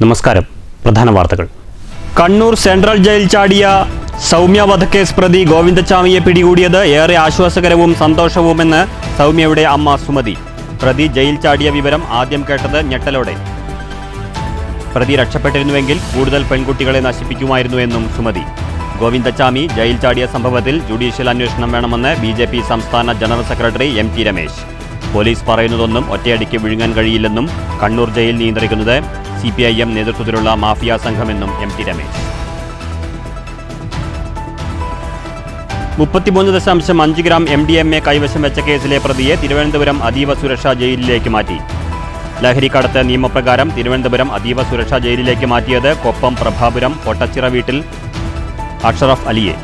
നമസ്കാരം. പ്രധാന വാർത്തകൾ. കണ്ണൂർ സെൻട്രൽ ജയിൽ ചാടിയ സൗമ്യ വധക്കേസ് പ്രതി ഗോവിന്ദച്ചാമിയെ പിടികൂടിയത് ഏറെ ആശ്വാസകരവും സന്തോഷവുമെന്ന് സൗമ്യയുടെ അമ്മ സുമതി. പ്രതി ജയിൽ ചാടിയ വിവരം ആദ്യം കേട്ടത് ഞെട്ടലോടെ. പ്രതി രക്ഷപ്പെട്ടിരുന്നുവെങ്കിൽ കൂടുതൽ പെൺകുട്ടികളെ നശിപ്പിക്കുമായിരുന്നുവെന്നും സുമതി. ഗോവിന്ദച്ചാമി ജയിൽ ചാടിയ സംഭവത്തിൽ ജുഡീഷ്യൽ അന്വേഷണം വേണമെന്ന് BJP സംസ്ഥാന general secretary MT Ramesh. Police പറയുന്നതൊന്നും ഒറ്റയടിക്ക് വിഴുങ്ങാൻ കഴിയില്ലെന്നും കണ്ണൂർ ജയിൽ നിയന്ത്രിക്കുന്നത് CPIM നേതൃത്വത്തിലുള്ള മാഫിയ സംഘമെന്നും MT രമേശ്. 33.5 ഗ്രാം MDMA കൈവശം വെച്ച കേസിലെ പ്രതിയെ തിരുവനന്തപുരം അതീവ സുരക്ഷാ ജയിലിലേക്ക് മാറ്റി. ലഹരിക്കടത്ത് നിയമപ്രകാരം തിരുവനന്തപുരം അതീവ സുരക്ഷാ ജയിലിലേക്ക് മാറ്റിയത് കൊപ്പം പ്രഭാപുരം പൊട്ടച്ചിറ വീട്ടിൽ അഷറഫ് അലിയെ.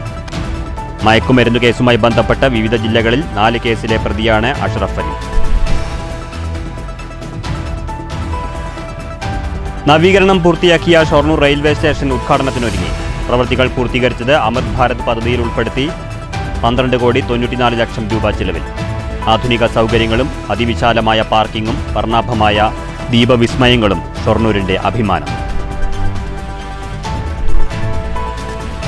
മയക്കുമരുന്നു കേസുമായി ബന്ധപ്പെട്ട് വിവിധ ജില്ലകളിൽ 4 കേസിലെ പ്രതിയാണ് അഷറഫ് അലി. നവീകരണം പൂർത്തിയാക്കിയ ഷൊർണൂർ റെയിൽവേ സ്റ്റേഷൻ ഉദ്ഘാടനത്തിനൊരുങ്ങി. പ്രവൃത്തികൾ പൂർത്തീകരിച്ചത് അമൃത് ഭാരത് പദ്ധതിയിൽ ഉൾപ്പെടുത്തി 12.94 ലക്ഷം രൂപ ചിലവിൽ. ആധുനിക സൗകര്യങ്ങളും അതിവിശാലമായ പാർക്കിങ്ങും വർണ്ണാഭമായ ദീപവിസ്മയങ്ങളും ഷൊർണൂരിന്റെ അഭിമാനം.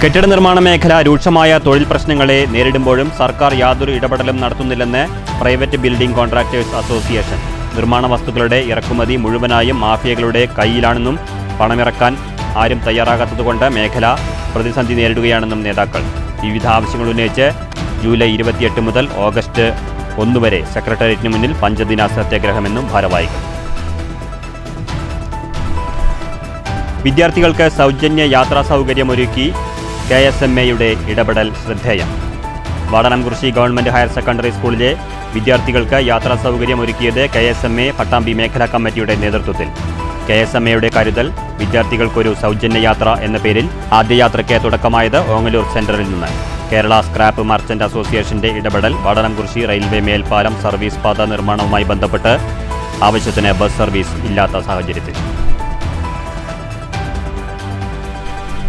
കെട്ടിട നിർമ്മാണ മേഖല രൂക്ഷമായ തൊഴിൽ പ്രശ്നങ്ങളെ നേരിടുമ്പോഴും സർക്കാർ യാതൊരു ഇടപെടലും നടത്തുന്നില്ലെന്ന് പ്രൈവറ്റ് ബിൽഡിംഗ് കോൺട്രാക്ടേഴ്സ് അസോസിയേഷൻ. നിർമ്മാണ വസ്തുക്കളുടെ ഇറക്കുമതി മുഴുവനായും മാഫിയകളുടെ കയ്യിലാണെന്നും പണമിറക്കാൻ ആരും തയ്യാറാകാത്തതുകൊണ്ട് മേഖല പ്രതിസന്ധി നേരിടുകയാണെന്നും നേതാക്കൾ. വിവിധ ആവശ്യങ്ങൾ ഉന്നയിച്ച് ജൂലൈ 28 മുതൽ ഓഗസ്റ്റ് 1 വരെ സെക്രട്ടേറിയറ്റിന് മുന്നിൽ പഞ്ചദിന സത്യാഗ്രഹമെന്നും ഭാരവാഹികൾ. വിദ്യാർത്ഥികൾക്ക് സൗജന്യ യാത്രാ സൗകര്യമൊരുക്കി KSMAയുടെ ഇടപെടൽ ശ്രദ്ധേയം. വാടനംകുറിശി ഗവൺമെന്റ് ഹയർ സെക്കൻഡറി സ്കൂളിലെ വിദ്യാർത്ഥികൾക്ക് യാത്രാ സൗകര്യമൊരുക്കിയത് KSMA പട്ടാമ്പി മേഖലാ കമ്മിറ്റിയുടെ നേതൃത്വത്തിൽ. KSMAയുടെ കരുതൽ വിദ്യാർത്ഥികൾക്കൊരു സൗജന്യ യാത്ര എന്ന പേരിൽ ആദ്യ യാത്രയ്ക്ക് തുടക്കമായത് ഓങ്ങല്ലൂർ സെന്ററിൽ നിന്ന്. കേരള സ്ക്രാപ്പ് മർച്ചന്റ് അസോസിയേഷന്റെ ഇടപെടൽ. വാടനംകുറിശി റെയിൽവേ മേൽപ്പാലം സർവീസ് പാത നിർമ്മാണവുമായി ബന്ധപ്പെട്ട് ആവശ്യത്തിന് ബസ് സർവീസ് ഇല്ലാത്ത സാഹചര്യത്തിൽ.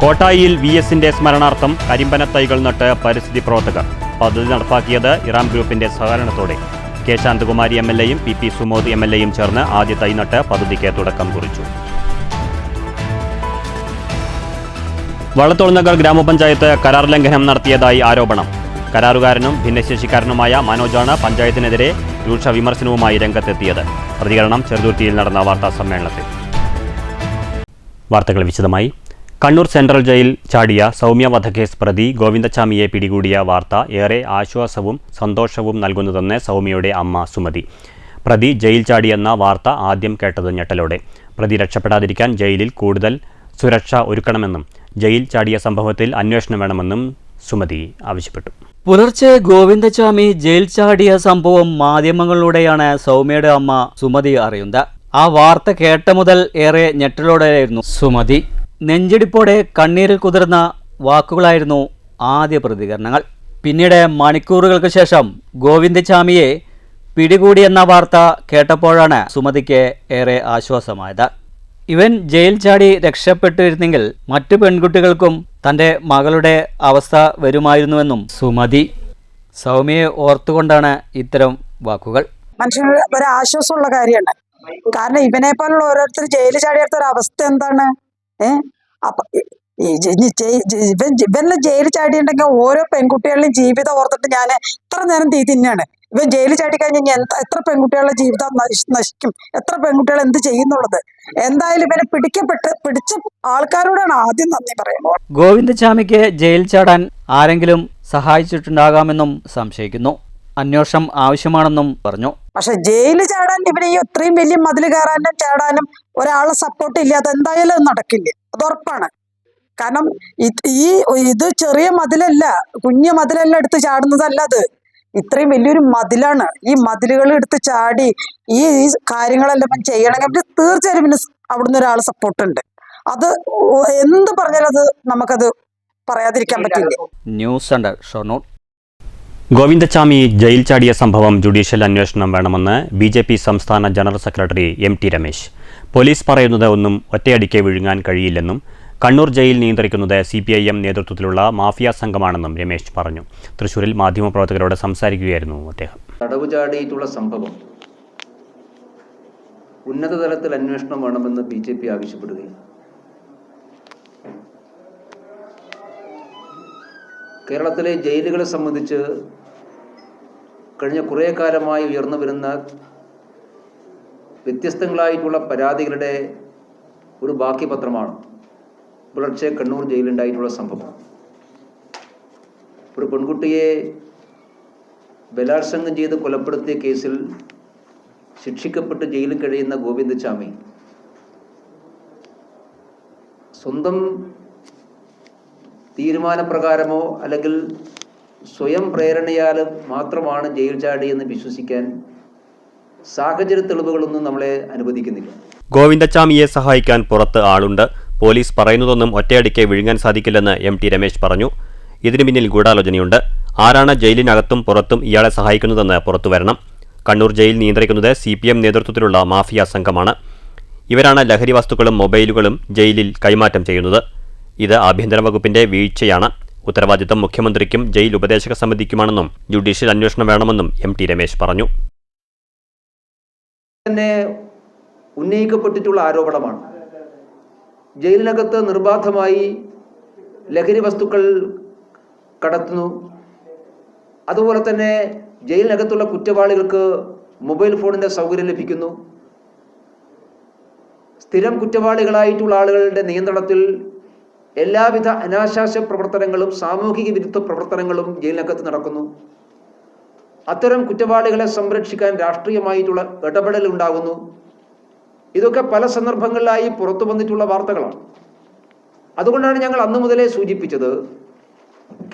കോട്ടായിയിൽ VSന്റെ സ്മരണാർത്ഥം കരിമ്പന തൈകൾ നട്ട് പരിസ്ഥിതി പ്രവർത്തകർ. പദ്ധതി നടപ്പാക്കിയത് ഇറാം ഗ്രൂപ്പിന്റെ സഹകരണത്തോടെ. K ശാന്തകുമാരി MLAയും PP സുമോദ് MLAയും ചേർന്ന് ആദ്യ തൈ നട്ട് പദ്ധതിക്ക് തുടക്കം കുറിച്ചു. വള്ളത്തോൾനഗർ ഗ്രാമപഞ്ചായത്ത് കരാർ ലംഘനം നടത്തിയതായി ആരോപണം. കരാറുകാരനും ഭിന്നശേഷിക്കാരനുമായ മനോജാണ് പഞ്ചായത്തിനെതിരെ രൂക്ഷ വിമർശനവുമായി രംഗത്തെത്തിയത്. പ്രതികരണം ചെറുതുരുത്തിയിൽ നടന്ന വാർത്താ സമ്മേളനത്തിൽ. വാർത്തകൾ വിശദമായി. കണ്ണൂർ സെൻട്രൽ ജയിൽ ചാടിയ സൗമ്യ വധക്കേസ് പ്രതി ഗോവിന്ദച്ചാമിയെ പിടികൂടിയ വാർത്ത ഏറെ ആശ്വാസവും സന്തോഷവും നൽകുന്നതെന്ന് സൗമ്യയുടെ അമ്മ സുമതി. പ്രതി ജയിൽ ചാടിയെന്ന വാർത്ത ആദ്യം കേട്ടത് ഞെട്ടലോടെ. പ്രതി രക്ഷപ്പെടാതിരിക്കാൻ ജയിലിൽ കൂടുതൽ സുരക്ഷ ഒരുക്കണമെന്നും ജയിൽ ചാടിയ സംഭവത്തിൽ അന്വേഷണം വേണമെന്നും സുമതി ആവശ്യപ്പെട്ടു. പുലർച്ചെ ഗോവിന്ദച്ചാമി ജയിൽ ചാടിയ സംഭവം മാധ്യമങ്ങളിലൂടെയാണ് സൗമ്യയുടെ അമ്മ സുമതി അറിയുന്നത്. ആ വാർത്ത കേട്ട മുതൽ ഏറെ ഞെട്ടലോടെയായിരുന്നു സുമതി. നെഞ്ചിടിപ്പോടെ കണ്ണീരിൽ കുതിർന്ന വാക്കുകളായിരുന്നു ആദ്യ പ്രതികരണങ്ങൾ. പിന്നീട് മണിക്കൂറുകൾക്ക് ശേഷം ഗോവിന്ദച്ചാമിയെ പിടികൂടിയെന്ന വാർത്ത കേട്ടപ്പോഴാണ് സുമതിക്ക് ഏറെ ആശ്വാസമായത്. ഇവൻ ജയിൽ ചാടി രക്ഷപ്പെട്ടിരുന്നെങ്കിൽ മറ്റു പെൺകുട്ടികൾക്കും തൻ്റെ മകളുടെ അവസ്ഥ വരുമായിരുന്നുവെന്നും സുമതി. സൗമ്യയെ ഓർത്തുകൊണ്ടാണ് ഇത്തരം വാക്കുകൾ. മനുഷ്യന് ഒരു ആശ്വാസമുള്ള കാര്യമാണ്. കാരണം ഇവനെ പോലുള്ള ഓരോരുത്തർ ജയിൽ ചാടിയെടുത്ത ഒരു അവസ്ഥ എന്താണ്? അപ്പൊ ഇവനെ ജയിൽ ചാടിയുണ്ടെങ്കിൽ ഓരോ പെൺകുട്ടികളുടെയും ജീവിതം ഓർത്തിട്ട് ഞാൻ എത്ര നേരം തിന്നാണ്. ഇവൻ ജയിൽ ചാടി കഴിഞ്ഞാൽ എത്ര പെൺകുട്ടികളുടെ ജീവിതം നശിക്കും, എത്ര പെൺകുട്ടികൾ എന്ത് ചെയ്യുന്നുള്ളത്. എന്തായാലും ഇവനെ പിടിച്ച ആൾക്കാരോടാണ് ആദ്യം നന്ദി പറയുന്നത്. ഗോവിന്ദച്ചാമിക്ക് ജയിൽ ചാടാൻ ആരെങ്കിലും സഹായിച്ചിട്ടുണ്ടാകാമെന്നും സംശയിക്കുന്നു. അന്വേഷണം ആവശ്യമാണെന്നും പറഞ്ഞു. പക്ഷെ ജയിലിൽ ചാടാൻ ഇവരെ ഈ ഇത്രയും വലിയ മതിൽ കയറാനും ചാടാനും ഒരാളെ സപ്പോർട്ട് ഇല്ലാതെ എന്തായാലും അത് നടക്കില്ല, അത് ഉറപ്പാണ്. കാരണം ഇത് ചെറിയ മതിലല്ല, കുഞ്ഞു മതിലല്ല എടുത്ത് ചാടുന്നതല്ല. അത് ഇത്രയും വലിയൊരു മതിലാണ്. ഈ മതിലുകൾ എടുത്ത് ചാടി ഈ കാര്യങ്ങളെല്ലാം ചെയ്യണമെങ്കിൽ തീർച്ചയായും പിന്നെ അവിടുന്ന് ഒരാൾ സപ്പോർട്ട് ഉണ്ട്. അത് എന്ത് പറഞ്ഞാലും അത് നമുക്കത് പറയാതിരിക്കാൻ പറ്റില്ല. News centre Shoranur. Govindachami jail ചാടിയ സംഭവം ജുഡീഷ്യൽ അന്വേഷണം വേണമെന്ന് BJP സംസ്ഥാന general secretary MT Ramesh. Police പറയുന്നത് ഒന്നും ഒറ്റയടിക്ക് വിഴുങ്ങാൻ കഴിയില്ലെന്നും കണ്ണൂർ ജയിൽ നിയന്ത്രിക്കുന്നത് CPIM നേതൃത്വത്തിലുള്ള മാഫിയ സംഘമാണെന്നും രമേശ് പറഞ്ഞു. തൃശൂരിൽ മാധ്യമപ്രവർത്തകരോട് സംസാരിക്കുകയായിരുന്നു അദ്ദേഹം. തടവ് ചാടിയിട്ടുള്ള സംഭവം ഉന്നതതലത്തിൽ അന്വേഷണം വേണമെന്ന് BJP ആവശ്യപ്പെടുകയും കേരളത്തിലെ ജയിലുകളെ സംബന്ധിച്ച് കഴിഞ്ഞ കുറേ കാലമായി ഉയർന്നു വരുന്ന വ്യത്യസ്തങ്ങളായിട്ടുള്ള പരാതികളുടെ ഒരു ബാക്കി പത്രമാണ് പുലർച്ചെ കണ്ണൂർ ജയിലുണ്ടായിട്ടുള്ള സംഭവം. ഒരു പെൺകുട്ടിയെ ബലാത്സംഗം ചെയ്ത് കൊലപ്പെടുത്തിയ കേസിൽ ശിക്ഷിക്കപ്പെട്ട് ജയിലിൽ കഴിയുന്ന ഗോവിന്ദചാമി സ്വന്തം തീരുമാനപ്രകാരമോ അല്ലെങ്കിൽ സ്വയം പ്രേരണയാൽ മാത്രമാണ് ജയിൽ ചാടിയെന്ന് വിശ്വസിക്കാൻ സാഹചര്യ തെളിവുകളൊന്നും നമ്മളെ അനുവദിക്കുന്നില്ല. ഗോവിന്ദചാമിയെ സഹായിക്കാൻ പുറത്ത് ആളുണ്ട്. പോലീസ് പറയുന്നതൊന്നും ഒറ്റയടിക്ക് വിഴുങ്ങാൻ സാധിക്കില്ലെന്ന് MT രമേശ് പറഞ്ഞു. ഇതിനു പിന്നിൽ ഗൂഢാലോചനയുണ്ട്. ആരാണ് ജയിലിനകത്തും പുറത്തും ഇയാളെ സഹായിക്കുന്നതെന്ന് പുറത്തുവരണം. കണ്ണൂർ ജയിൽ നിയന്ത്രിക്കുന്നത് CPM നേതൃത്വത്തിലുള്ള മാഫിയ സംഘമാണ്. ഇവരാണ് ലഹരി വസ്തുക്കളും മൊബൈലുകളും ജയിലിൽ കൈമാറ്റം ചെയ്യുന്നത്. ഇത് ആഭ്യന്തര വകുപ്പിന്റെ വീഴ്ചയാണ്. ഉത്തരവാദിത്തം മുഖ്യമന്ത്രിക്കും ജയിൽ ഉപദേശക സമിതിക്കുമാണെന്നും ജുഡീഷ്യൽ അന്വേഷണം വേണമെന്നും MT രമേശ് പറഞ്ഞു. തന്നെ ഉന്നയിക്കപ്പെട്ടിട്ടുള്ള ആരോപണമാണ്. ജയിലിനകത്ത് നിർബാധമായി ലഹരി വസ്തുക്കൾ കടത്തുന്നു. അതുപോലെ തന്നെ ജയിലിനകത്തുള്ള കുറ്റവാളികൾക്ക് മൊബൈൽ ഫോണിൻ്റെ സൗകര്യം ലഭിക്കുന്നു. സ്ഥിരം കുറ്റവാളികളായിട്ടുള്ള ആളുകളുടെ നിയന്ത്രണത്തിൽ എല്ലാവിധ അനാശാസ്യ പ്രവർത്തനങ്ങളും സാമൂഹിക വിരുദ്ധ പ്രവർത്തനങ്ങളും ജയിലിനകത്ത് നടക്കുന്നു. അത്തരം കുറ്റവാളികളെ സംരക്ഷിക്കാൻ രാഷ്ട്രീയമായിട്ടുള്ള ഇടപെടൽ ഉണ്ടാകുന്നു. ഇതൊക്കെ പല സന്ദർഭങ്ങളിലായി പുറത്തു വന്നിട്ടുള്ള വാർത്തകളാണ്. അതുകൊണ്ടാണ് ഞങ്ങൾ അന്നു മുതലേ സൂചിപ്പിച്ചത്,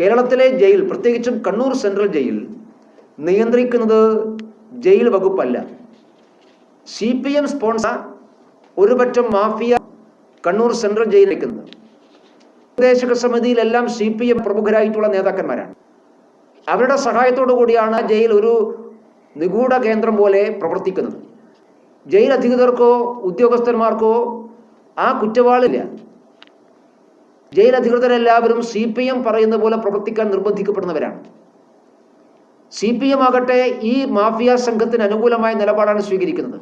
കേരളത്തിലെ ജയിൽ, പ്രത്യേകിച്ചും കണ്ണൂർ സെൻട്രൽ ജയിൽ നിയന്ത്രിക്കുന്നത് ജയിൽ വകുപ്പല്ല. CPM സ്പോൺസർ ഒരുപറ്റം മാഫിയ കണ്ണൂർ സെൻട്രൽ ജയിൽ വയ്ക്കുന്നത്. ഉപദേശക സമിതിയിലെല്ലാം CPM പ്രമുഖരായിട്ടുള്ള നേതാക്കന്മാരാണ്. അവരുടെ സഹായത്തോടു കൂടിയാണ് ജയിൽ ഒരു നിഗൂഢ കേന്ദ്രം പോലെ പ്രവർത്തിക്കുന്നത്. ജയിൽ അധികൃതർക്കോ ഉദ്യോഗസ്ഥന്മാർക്കോ ആ കുറ്റവാളില്ല. ജയിൽ അധികൃതരെല്ലാവരും CPM പറയുന്ന പോലെ പ്രവർത്തിക്കാൻ നിർബന്ധിക്കപ്പെടുന്നവരാണ്. CPM ആകട്ടെ ഈ മാഫിയ സംഘത്തിന് അനുകൂലമായ നിലപാടാണ് സ്വീകരിക്കുന്നത്.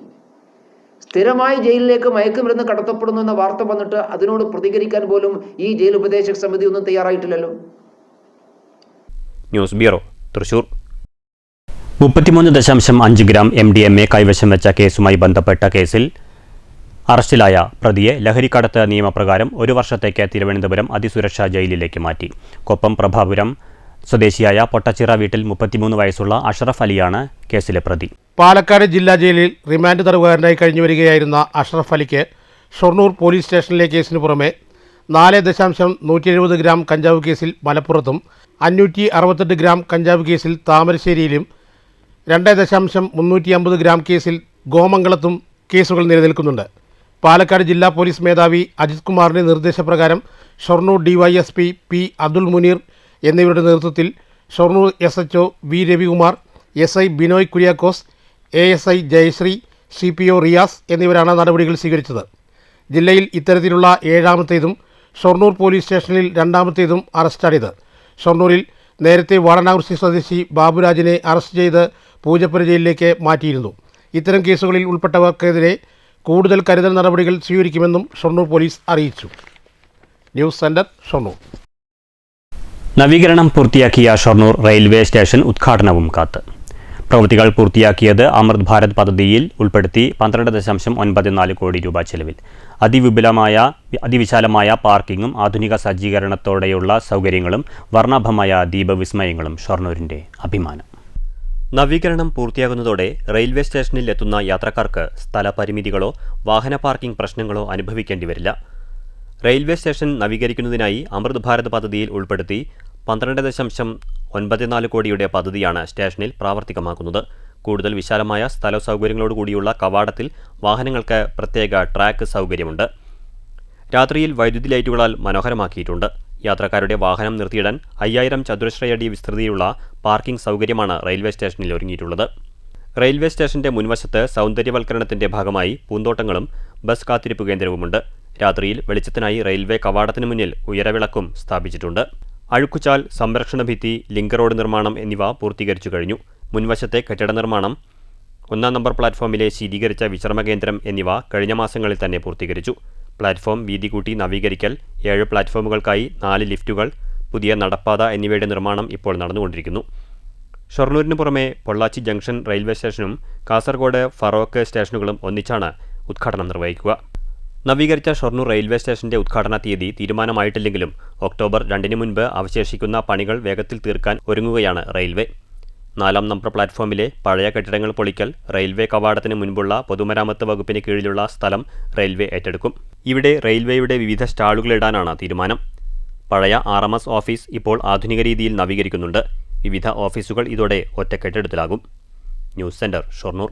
സ്ഥിരമായി ജയിലിലേക്ക് മയക്കുമരുന്ന് കടത്തപ്പെടുന്നു എന്ന വാർത്ത വന്നിട്ട് അതിനോട് പ്രതികരിക്കാൻ പോലും ഈ ജയിൽ ഉപദേശക സമിതി ഒന്നും തയ്യാറായിട്ടില്ലല്ലോ. News bureau, Thrissur. 33.5 gram MDMA കൈവശം വെച്ച കേസുമായി ബന്ധപ്പെട്ട കേസിൽ അറസ്റ്റിലായ പ്രതിയെ ലഹരിക്കടത്ത് നിയമപ്രകാരം 1 വർഷത്തേക്ക് തിരുവനന്തപുരം അതിസുരക്ഷാ ജയിലിലേക്ക് മാറ്റി. കൊപ്പം പ്രഭാപുരം സ്വദേശിയായ പൊട്ടച്ചിറ വീട്ടിൽ 33 വയസ്സുള്ള അഷ്റഫ് അലിയാണ് കേസിലെ പ്രതി. പാലക്കാട് ജില്ലാ ജയിലിൽ റിമാൻഡ് തടവുകാരനായി കഴിഞ്ഞു വരികയായിരുന്ന അഷ്റഫ് അലിക്ക് ഷൊർണൂർ പോലീസ് സ്റ്റേഷനിലെ കേസിന് പുറമെ 4.170 ഗ്രാം കഞ്ചാവ് കേസിൽ മലപ്പുറത്തും 568 ഗ്രാം കഞ്ചാവ് കേസിൽ താമരശ്ശേരിയിലും 2.350 ഗ്രാം കേസിൽ ഗോമംഗലത്തും കേസുകൾ നിലനിൽക്കുന്നുണ്ട്. പാലക്കാട് ജില്ലാ പോലീസ് മേധാവി അജിത് കുമാറിൻ്റെ നിർദ്ദേശപ്രകാരം ഷൊർണൂർ DYSP P അബ്ദുൾ മുനീർ എന്നിവരുടെ നേതൃത്വത്തിൽ Shoranur SHO V Ravikumar, SI Binoy Kuriakose, ASI Jayashree, CPO Riyas എന്നിവരാണ് നടപടികൾ സ്വീകരിച്ചത്. ജില്ലയിൽ ഇത്തരത്തിലുള്ള 7ാമത്തേതും ഷൊർണൂർ പോലീസ് സ്റ്റേഷനിൽ 2ാമത്തേതും അറസ്റ്റാണിത്. ഷൊർണൂരിൽ നേരത്തെ വാടനാകുറിശി സ്വദേശി ബാബുരാജിനെ അറസ്റ്റ് ചെയ്ത് പൂജപ്പുര ജയിലിലേക്ക് മാറ്റിയിരുന്നു. ഇത്തരം കേസുകളിൽ ഉൾപ്പെട്ടവർക്കെതിരെ കൂടുതൽ കരുതൽ നടപടികൾ സ്വീകരിക്കുമെന്നും ഷൊർണൂർ പോലീസ് അറിയിച്ചു. News centre, Shoranur. നവീകരണം പൂർത്തിയാക്കിയ ഷൊർണൂർ റെയിൽവേ സ്റ്റേഷൻ ഉദ്ഘാടനവും കാത്ത്. പ്രവൃത്തികൾ പൂർത്തിയാക്കിയത് അമൃത് ഭാരത് പദ്ധതിയിൽ ഉൾപ്പെടുത്തി 12.94 കോടി രൂപ ചെലവിൽ. അതിവിശാലമായ പാർക്കിങ്ങും ആധുനിക സജ്ജീകരണത്തോടെയുള്ള സൗകര്യങ്ങളും വർണ്ണാഭമായ ദീപവിസ്മയങ്ങളും ഷൊർണൂരിൻ്റെ അഭിമാനം. നവീകരണം പൂർത്തിയാകുന്നതോടെ റെയിൽവേ സ്റ്റേഷനിൽ എത്തുന്ന യാത്രക്കാർക്ക് സ്ഥലപരിമിതികളോ വാഹന പാർക്കിംഗ് പ്രശ്നങ്ങളോ അനുഭവിക്കേണ്ടി വരില്ല. റെയിൽവേ സ്റ്റേഷൻ നവീകരിക്കുന്നതിനായി അമൃത് ഭാരത് പദ്ധതിയിൽ ഉൾപ്പെടുത്തി 12.94 കോടിയുടെ പദ്ധതിയാണ് സ്റ്റേഷനിൽ പ്രാവർത്തികമാക്കുന്നത്. കൂടുതൽ വിശാലമായ സ്ഥല സൗകര്യങ്ങളോടുകൂടിയുള്ള കവാടത്തിൽ വാഹനങ്ങൾക്ക് പ്രത്യേക ട്രാക്ക് സൗകര്യമുണ്ട്. രാത്രിയിൽ വൈദ്യുതി ലൈറ്റുകളാൽ മനോഹരമാക്കിയിട്ടുണ്ട്. യാത്രക്കാരുടെ വാഹനം നിർത്തിയിടാൻ 5000 ചതുരശ്രയടി വിസ്തൃതിയുള്ള പാർക്കിംഗ് സൗകര്യമാണ് റെയിൽവേ സ്റ്റേഷനിൽ ഒരുങ്ങിയിട്ടുള്ളത്. റെയിൽവേ സ്റ്റേഷന്റെ മുൻവശത്ത് സൗന്ദര്യവൽക്കരണത്തിന്റെ ഭാഗമായി പൂന്തോട്ടങ്ങളും ബസ് കാത്തിരിപ്പ് കേന്ദ്രവുമുണ്ട്. രാത്രിയിൽ വെളിച്ചത്തിനായി റെയിൽവേ കവാടത്തിനു മുന്നിൽ ഉയരവിളക്കും സ്ഥാപിച്ചിട്ടുണ്ട്. അഴുക്കുചാൽ, സംരക്ഷണ ഭിത്തി, ലിങ്ക് റോഡ് നിർമ്മാണം എന്നിവ പൂർത്തീകരിച്ചു കഴിഞ്ഞു. മുൻവശത്തെ കെട്ടിട നിർമ്മാണം, 1-ാം നമ്പർ പ്ലാറ്റ്ഫോമിലെ ശീതീകരിച്ച വിശ്രമ കേന്ദ്രം എന്നിവ കഴിഞ്ഞ മാസങ്ങളിൽ തന്നെ പൂർത്തീകരിച്ചു. പ്ലാറ്റ്ഫോം വീതി കൂട്ടി നവീകരിക്കൽ, 7 പ്ലാറ്റ്ഫോമുകൾക്കായി 4 ലിഫ്റ്റുകൾ, പുതിയ നടപ്പാത എന്നിവയുടെ നിർമ്മാണം ഇപ്പോൾ നടന്നുകൊണ്ടിരിക്കുന്നു. ഷൊർണൂരിന് പുറമെ പൊള്ളാച്ചി ജംഗ്ഷൻ റെയിൽവേ സ്റ്റേഷനും കാസർഗോഡ് ഫറോക്ക് സ്റ്റേഷനുകളും ഒന്നിച്ചാണ് ഉദ്ഘാടനം നിർവഹിക്കുക. നവീകരിച്ച ഷൊർണൂർ റെയിൽവേ സ്റ്റേഷന്റെ ഉദ്ഘാടന തീയതി തീരുമാനമായിട്ടില്ലെങ്കിലും ഒക്ടോബർ 2 മുൻപ് അവശേഷിക്കുന്ന പണികൾ വേഗത്തിൽ തീർക്കാൻ ഒരുങ്ങുകയാണ് റെയിൽവേ. 4-ാം നമ്പർ പ്ലാറ്റ്ഫോമിലെ പഴയ കെട്ടിടങ്ങൾ പൊളിക്കൽ, റെയിൽവേ കവാടത്തിന് മുൻപുള്ള പൊതുമരാമത്ത് വകുപ്പിന് കീഴിലുള്ള സ്ഥലം റെയിൽവേ ഏറ്റെടുക്കും. ഇവിടെ റെയിൽവേയുടെ വിവിധ സ്റ്റാളുകളിടാനാണ് തീരുമാനം. പഴയ RMS ഓഫീസ് ഇപ്പോൾ ആധുനിക രീതിയിൽ നവീകരിക്കുന്നുണ്ട്. വിവിധ ഓഫീസുകൾ ഇതോടെ ഒറ്റ കെട്ടിടത്തിലാകും. News centre, Shoranur.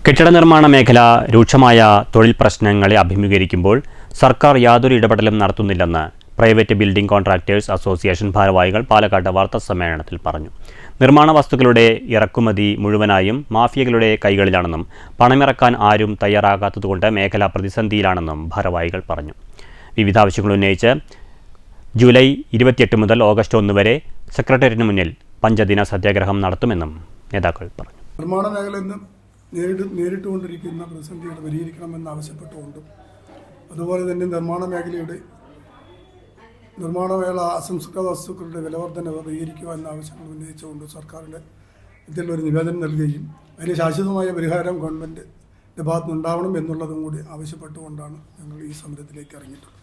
കെട്ടിട നിർമ്മാണ മേഖല രൂക്ഷമായ തൊഴിൽ പ്രശ്നങ്ങളെ അഭിമുഖീകരിക്കുമ്പോൾ സർക്കാർ യാതൊരു ഇടപെടലും നടത്തുന്നില്ലെന്ന് പ്രൈവറ്റ് ബിൽഡിംഗ് കോൺട്രാക്ടേഴ്സ് അസോസിയേഷൻ ഭാരവാഹികൾ പാലക്കാട് വാർത്താസമ്മേളനത്തിൽ പറഞ്ഞു. നിർമ്മാണ വസ്തുക്കളുടെ ഇറക്കുമതി മുഴുവനായും മാഫിയകളുടെ കൈകളിലാണെന്നും പണമിറക്കാൻ ആരും തയ്യാറാകാത്തതുകൊണ്ട് മേഖല പ്രതിസന്ധിയിലാണെന്നും ഭാരവാഹികൾ പറഞ്ഞു. വിവിധ ആവശ്യങ്ങൾ ഉന്നയിച്ച് ജൂലൈ 28 മുതൽ ഓഗസ്റ്റ് 1 വരെ സെക്രട്ടേറിയറ്റിന് മുന്നിൽ പഞ്ചദിന സത്യാഗ്രഹം നടത്തുമെന്നും നേതാക്കൾ പറഞ്ഞു. നിർമ്മാണ മേഖലയിൽ നിന്ന് നേരിട്ടുകൊണ്ടിരിക്കുന്ന പ്രതിസന്ധികൾ പരിഹരിക്കണമെന്ന് ആവശ്യപ്പെട്ടുകൊണ്ടും അതുപോലെ തന്നെ നിർമ്മാണ അസംസ്കൃത വസ്തുക്കളുടെ വിലവർദ്ധനവ് പരിഹരിക്കുക എന്ന ആവശ്യങ്ങൾ ഉന്നയിച്ചുകൊണ്ട് സർക്കാരിൻ്റെ ഇതിലൊരു നിവേദനം നൽകുകയും അതിന് ശാശ്വതമായ പരിഹാരം ഗവൺമെൻറ്റിൻ്റെ ഭാഗത്തുനിന്നുണ്ടാവണം എന്നുള്ളതും കൂടി ആവശ്യപ്പെട്ടുകൊണ്ടാണ് ഞങ്ങൾ ഈ സമരത്തിലേക്ക് ഇറങ്ങിയിട്ടുള്ളത്.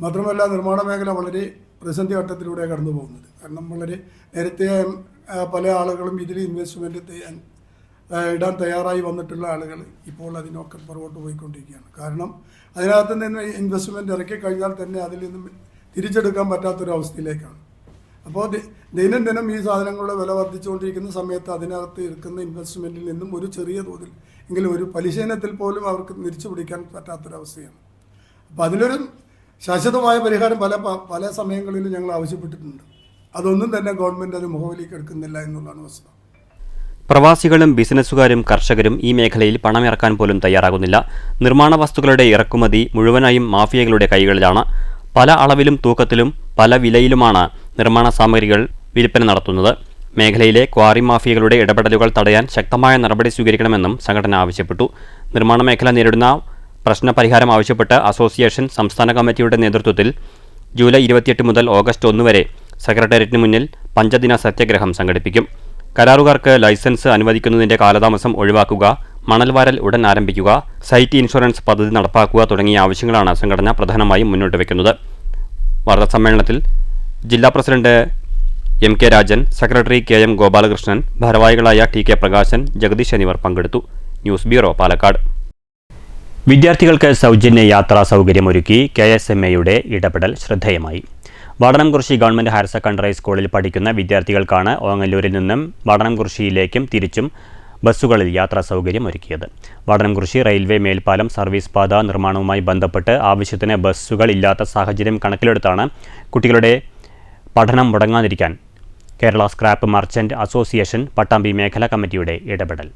മാത്രമല്ല, നിർമ്മാണ മേഖല വളരെ പ്രതിസന്ധി ഘട്ടത്തിലൂടെ കടന്നു പോകുന്നത്. കാരണം വളരെ നേരത്തെ പല ആളുകളും ഇതിൽ ഇൻവെസ്റ്റ്മെൻറ്റ് ഇടാൻ തയ്യാറായി വന്നിട്ടുള്ള ആളുകൾ ഇപ്പോൾ അതിനൊക്കെ പുറകോട്ട് പോയിക്കൊണ്ടിരിക്കുകയാണ്. കാരണം അതിനകത്ത് നിന്ന് ഇൻവെസ്റ്റ്മെൻറ്റ് ഇറക്കി കഴിഞ്ഞാൽ തന്നെ അതിൽ നിന്നും തിരിച്ചെടുക്കാൻ പറ്റാത്തൊരവസ്ഥയിലേക്കാണ്. അപ്പോൾ ദിനം ഈ സാധനങ്ങളുടെ വില വർദ്ധിച്ചുകൊണ്ടിരിക്കുന്ന സമയത്ത് അതിനകത്ത് ഇരിക്കുന്ന ഇൻവെസ്റ്റ്മെൻറ്റിൽ നിന്നും ഒരു ചെറിയ തോതിൽ എങ്കിലും ഒരു പലിശ ഇനത്തിൽ പോലും അവർക്ക് തിരിച്ചു പിടിക്കാൻ പറ്റാത്തൊരവസ്ഥയാണ്. അപ്പോൾ അതിലൊരു ശാശ്വതമായ പരിഹാരം പല സമയങ്ങളിലും ഞങ്ങൾ ആവശ്യപ്പെട്ടിട്ടുണ്ട്. അതൊന്നും തന്നെ ഗവൺമെൻറ് അത് മുഖവിലേക്ക് എടുക്കുന്നില്ല എന്നുള്ളതാണ് വസ്തുത. പ്രവാസികളും ബിസിനസ്സുകാരും കർഷകരും ഈ മേഖലയിൽ പണമിറക്കാൻ പോലും തയ്യാറാകുന്നില്ല. നിർമ്മാണ വസ്തുക്കളുടെ ഇറക്കുമതി മുഴുവനായും മാഫിയകളുടെ കൈകളിലാണ്. പല അളവിലും തൂക്കത്തിലും പല വിലയിലുമാണ് നിർമ്മാണ സാമഗ്രികൾ വിൽപ്പന നടത്തുന്നത്. മേഖലയിലെ ക്വാറി മാഫിയകളുടെ ഇടപെടലുകൾ തടയാൻ ശക്തമായ നടപടി സ്വീകരിക്കണമെന്നും സംഘടന ആവശ്യപ്പെട്ടു. നിർമ്മാണ മേഖല നേരിടുന്ന പ്രശ്നപരിഹാരം ആവശ്യപ്പെട്ട് അസോസിയേഷൻ സംസ്ഥാന കമ്മിറ്റിയുടെ നേതൃത്വത്തിൽ ജൂലൈ 28 മുതൽ ഓഗസ്റ്റ് 1 വരെ സെക്രട്ടേറിയറ്റിന് മുന്നിൽ പഞ്ചദിന സത്യാഗ്രഹം സംഘടിപ്പിക്കും. കരാറുകാർക്ക് ലൈസൻസ് അനുവദിക്കുന്നതിന്റെ കാലതാമസം ഒഴിവാക്കുക, മണൽവാരൽ ഉടൻ ആരംഭിക്കുക, സൈറ്റ് ഇൻഷുറൻസ് പദ്ധതി നടപ്പാക്കുക തുടങ്ങിയ ആവശ്യങ്ങളാണ് സംഘടന പ്രധാനമായും മുന്നോട്ട് വയ്ക്കുന്നത്. വാർത്താസമ്മേളനത്തിൽ ജില്ലാ president MK Rajan, secretary KM Gopalakrishnan, ഭാരവാഹികളായ TK പ്രകാശൻ, ജഗദീഷ് എന്നിവർ പങ്കെടുത്തു. News bureau, Palakkad. വിദ്യാർത്ഥികൾക്ക് സൗജന്യ യാത്രാ സൗകര്യമൊരുക്കി KSMAയുടെ ഇടപെടൽ ശ്രദ്ധേയമായി. വാടനംകുറിശി ഗവൺമെൻറ് ഹയർ സെക്കൻഡറി സ്കൂളിൽ പഠിക്കുന്ന വിദ്യാർത്ഥികൾക്കാണ് ഓങ്ങല്ലൂരിൽ നിന്നും വാടനംകുറിശിയിലേക്കും തിരിച്ചും ബസ്സുകളിൽ യാത്രാ സൗകര്യം ഒരുക്കിയത്. വാടനംകുറിശി റെയിൽവേ മേൽപ്പാലം സർവീസ് പാത നിർമ്മാണവുമായി ബന്ധപ്പെട്ട് ആവശ്യത്തിന് ബസ്സുകൾ ഇല്ലാത്ത സാഹചര്യം കണക്കിലെടുത്താണ് കുട്ടികളുടെ പഠനം മുടങ്ങാതിരിക്കാൻ Kerala scrap merchant association Pattambi മേഖലാ കമ്മിറ്റിയുടെ ഇടപെടൽ.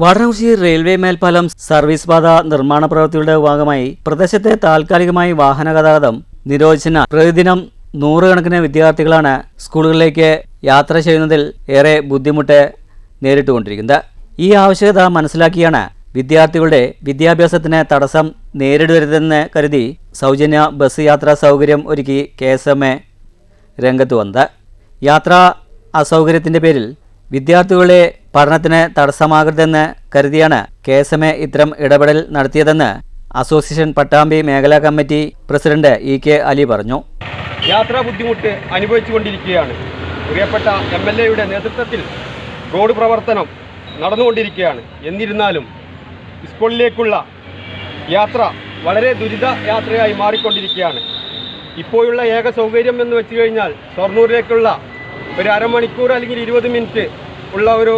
വാടനംകുറിശി റെയിൽവേ മേൽപ്പാലം സർവീസ് പാത നിർമ്മാണ പ്രവൃത്തിയുടെ ഭാഗമായി പ്രദേശത്തെ താൽക്കാലികമായി വാഹന ഗതാഗതം നിരോധിച്ചതിനാൽ പ്രതിദിനം 100 കണക്കിന് വിദ്യാർത്ഥികളാണ് സ്കൂളുകളിലേക്ക് യാത്ര ചെയ്യുന്നതിൽ ഏറെ ബുദ്ധിമുട്ട് നേരിട്ടുകൊണ്ടിരിക്കുന്നത്. ഈ ആവശ്യകത മനസ്സിലാക്കിയാണ് വിദ്യാർത്ഥികളുടെ വിദ്യാഭ്യാസത്തിന് തടസ്സം നേരിടരുതെന്ന് കരുതി സൗജന്യ ബസ് യാത്രാ സൗകര്യം ഒരുക്കി KSMA രംഗത്ത് വന്നത്. യാത്രാ അസൗകര്യത്തിൻ്റെ പേരിൽ വിദ്യാർത്ഥികളുടെ പഠനത്തിന് തടസ്സമാകരുതെന്ന് കരുതിയാണ് KSMA ഇത്തരം ഇടപെടൽ നടത്തിയതെന്ന് അസോസിയേഷൻ പട്ടാമ്പി മേഖലാ കമ്മിറ്റി പ്രസിഡന്റ് EK അലി പറഞ്ഞു. യാത്രാ ബുദ്ധിമുട്ട് അനുഭവിച്ചുകൊണ്ടിരിക്കുകയാണ്. പ്രിയപ്പെട്ട MLAയുടെ നേതൃത്വത്തിൽ റോഡ് പ്രവർത്തനം നടന്നുകൊണ്ടിരിക്കുകയാണ്. എന്നിരുന്നാലും സ്കൂളിലേക്കുള്ള യാത്ര വളരെ ദുരിത യാത്രയായി മാറിക്കൊണ്ടിരിക്കുകയാണ്. ഇപ്പോഴുള്ള ഏക സൗകര്യം എന്ന് വെച്ച് കഴിഞ്ഞാൽ ഷൊർണൂരിലേക്കുള്ള ഒരു അരമണിക്കൂർ അല്ലെങ്കിൽ 20 മിനിറ്റ് ഉള്ള ഒരു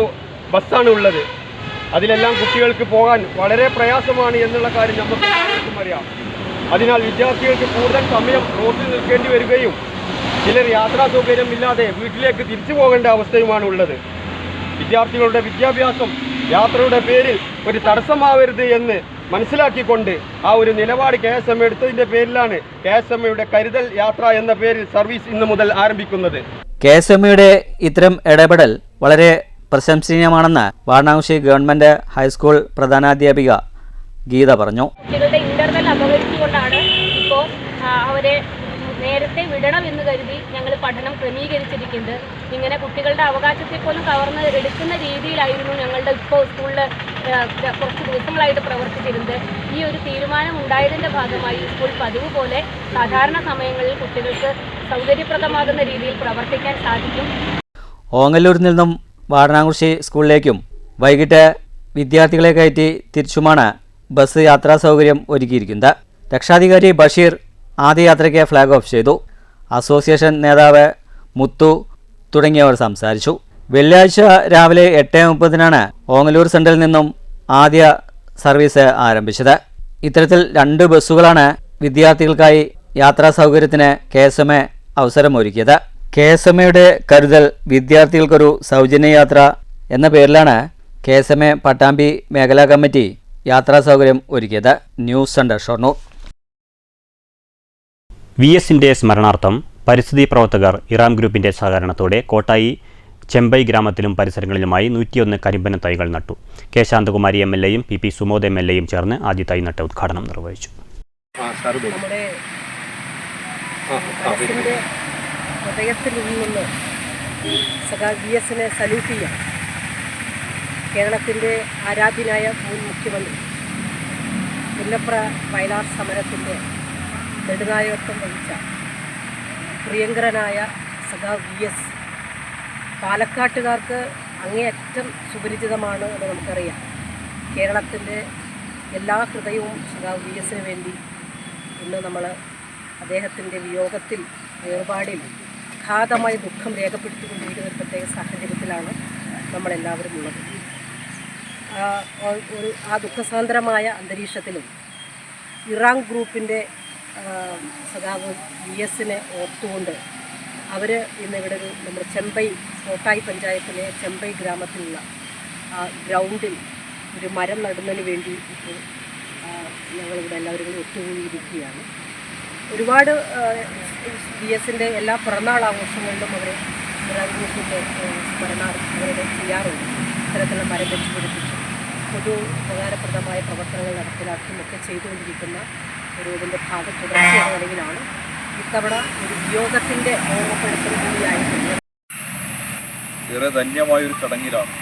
ബസ്സാണ് ഉള്ളത്. അതിലെല്ലാം കുട്ടികൾക്ക് പോകാൻ വളരെ പ്രയാസമാണ് എന്നുള്ള കാര്യം നമുക്ക് എല്ലാവർക്കും അറിയാം. അതിനാൽ വിദ്യാർത്ഥികൾക്ക് കൂടുതൽ സമയം റോഡിൽ നിൽക്കേണ്ടി വരികയും ചിലർ യാത്രാ സൗകര്യമില്ലാതെ വീട്ടിലേക്ക് തിരിച്ചു പോകേണ്ട അവസ്ഥയുമാണ് ഉള്ളത്. വിദ്യാർത്ഥികളുടെ വിദ്യാഭ്യാസം യാത്രയുടെ പേരിൽ ഒരു തടസ്സമാവരുത് എന്ന് മനസ്സിലാക്കിക്കൊണ്ട് ആ ഒരു നിലപാട് KSMA എടുത്തതിൻ്റെ പേരിലാണ് KSMAയുടെ കരുതൽ യാത്ര എന്ന പേരിൽ സർവീസ് ഇന്നു മുതൽ ആരംഭിക്കുന്നത്. KSMയുടെ ഇത്തരം ഇടപെടൽ വളരെ പ്രശംസനീയമാണെന്ന് വാരണാസി ഗവൺമെന്റ് ഹൈസ്കൂൾ പ്രധാനാധ്യാപിക ഗീത പറഞ്ഞു. കുട്ടികളുടെ ഇന്റർവെൽ അപകരിച്ചുകൊണ്ടാണ് ഇപ്പോൾ അവരെ നേരത്തെ വിടണം എന്ന് കരുതി ഞങ്ങൾ പഠനം ക്രമീകരിച്ചിരിക്കുന്നത്. ഇങ്ങനെ കുട്ടികളുടെ അവകാശത്തെ പോലും കവർന്ന് എടുക്കുന്ന രീതിയിലായിരുന്നു ഞങ്ങളുടെ ഇപ്പോൾ സ്കൂളിൽ കുറച്ച് ദിവസങ്ങളായിട്ട് പ്രവർത്തിച്ചിരുന്നത്. ഈ ഒരു തീരുമാനം ഉണ്ടായതിൻ്റെ ഭാഗമായി സ്കൂൾ പതിവ് പോലെ സാധാരണ സമയങ്ങളിൽ കുട്ടികൾക്ക് സൗകര്യപ്രദമാകുന്ന രീതിയിൽ പ്രവർത്തിക്കാൻ സാധിക്കും. ഓങ്ങല്ലൂരിൽ നിന്നും വാരണാസി സ്കൂളിലേക്കും വൈകിട്ട് വിദ്യാർത്ഥികളെ കയറ്റി തിരിച്ചുമാണ് ബസ് യാത്രാ സൗകര്യം ഒരുക്കിയിരിക്കുന്നത്. രക്ഷാധികാരി ബഷീർ ആദ്യ യാത്രയ്ക്ക് ഫ്ലാഗ് ഓഫ് ചെയ്തു. അസോസിയേഷൻ നേതാവ് മുത്തു തുടങ്ങിയവർ സംസാരിച്ചു. വെള്ളിയാഴ്ച രാവിലെ 8:30 ഓങ്ങല്ലൂർ സെൻട്രലിൽ നിന്നും ആദ്യ സർവീസ് ആരംഭിച്ചത്. ഇത്തരത്തിൽ 2 ബസ്സുകളാണ് വിദ്യാർത്ഥികൾക്കായി യാത്രാ സൗകര്യത്തിന് KSMA അവസരമൊരുക്കിയത്. KSMയുടെ കരുതൽ വിദ്യാർത്ഥികൾക്കൊരു സൗജന്യ യാത്ര എന്ന പേരിലാണ് KSMA പട്ടാമ്പി മേഖലാ കമ്മിറ്റി യാത്രാ സൗകര്യം ഒരുക്കിയത്. News centre Shoranur. VSന്റെ സ്മരണാർത്ഥം പരിസ്ഥിതി പ്രവർത്തകർ ഇറാം ഗ്രൂപ്പിന്റെ സഹകരണത്തോടെ കോട്ടായി ചെമ്പൈ ഗ്രാമത്തിലും പരിസരങ്ങളിലുമായി 101 കരിമ്പന തൈകൾ നട്ടു. കെ ശാന്തകുമാരി MLAയും PP സുമോദ് MLAയും ചേർന്ന് ആദ്യ തൈ നട്ട ഉദ്ഘാടനം നിർവഹിച്ചു. നമ്മുടെ ഹൃദയത്തിൽ നിന്ന് സഖാ VSനെ സല്യൂട്ട് ചെയ്യാം. കേരളത്തിൻ്റെ ആരാധ്യനായ മുൻ മുഖ്യമന്ത്രി പുന്നപ്ര വയലാർ സമരത്തിൻ്റെ നെടുനായകത്വം വഹിച്ച പ്രിയങ്കരനായ സഖാ VS പാലക്കാട്ടുകാർക്ക് അങ്ങേയറ്റം സുപരിചിതമാണ് എന്ന് നമുക്കറിയാം. കേരളത്തിൻ്റെ എല്ലാ ഹൃദയവും സഖാ VSന് വേണ്ടി ഇന്ന് നമ്മൾ അദ്ദേഹത്തിൻ്റെ വിയോഗത്തിൽ വേർപാടിൽ അഗാധമായ ദുഃഖം രേഖപ്പെടുത്തിക്കൊണ്ടിരിക്കുന്ന ഒരു പ്രത്യേക സാഹചര്യത്തിലാണ് നമ്മളെല്ലാവരും ഉള്ളത്. ആ ദുഃഖസാന്ദ്രമായ അന്തരീക്ഷത്തിലും ഇറാം ഗ്രൂപ്പിൻ്റെ സഖാവ് VSനെ ഓർത്തുകൊണ്ട് അവർ ഇന്നിവിടെ നമ്മുടെ ചെമ്പൈ കോട്ടായി പഞ്ചായത്തിലെ ചെമ്പൈ ഗ്രാമത്തിലുള്ള ഗ്രൗണ്ടിൽ ഒരു മരം നടുന്നതിന് വേണ്ടി ഇപ്പോൾ ഞങ്ങളിവിടെ എല്ലാവരും കൂടി ഒത്തുകൂടിയിരിക്കുകയാണ്. ഒരുപാട് VSൻ്റെ എല്ലാ പിറന്നാൾ ആഘോഷങ്ങളിലും അവർ ഇറാം ഗ്രൂപ്പിൻ്റെ സ്മരണാർത്ഥം അവരുടെ ചെയ്യാറുണ്ട്. ഇത്തരത്തിലുള്ള മരം വെച്ച് പിടിപ്പിച്ചു പൊതു ഉപകാരപ്രദമായ പ്രവർത്തനങ്ങൾ നടപ്പിലാക്കിയുമൊക്കെ ചെയ്തുകൊണ്ടിരിക്കുന്ന ഒരു ഇതിൻ്റെ ഭാഗം തുടർച്ചയായ നിലയിലാണ് ഇത്തവണ ഒരു വിയോഗത്തിൻ്റെ ഓർമ്മപ്പെടുത്തൽ കൂടിയായിട്ടുണ്ട്. ഏറെ ധന്യമായൊരു ചടങ്ങിലാണ്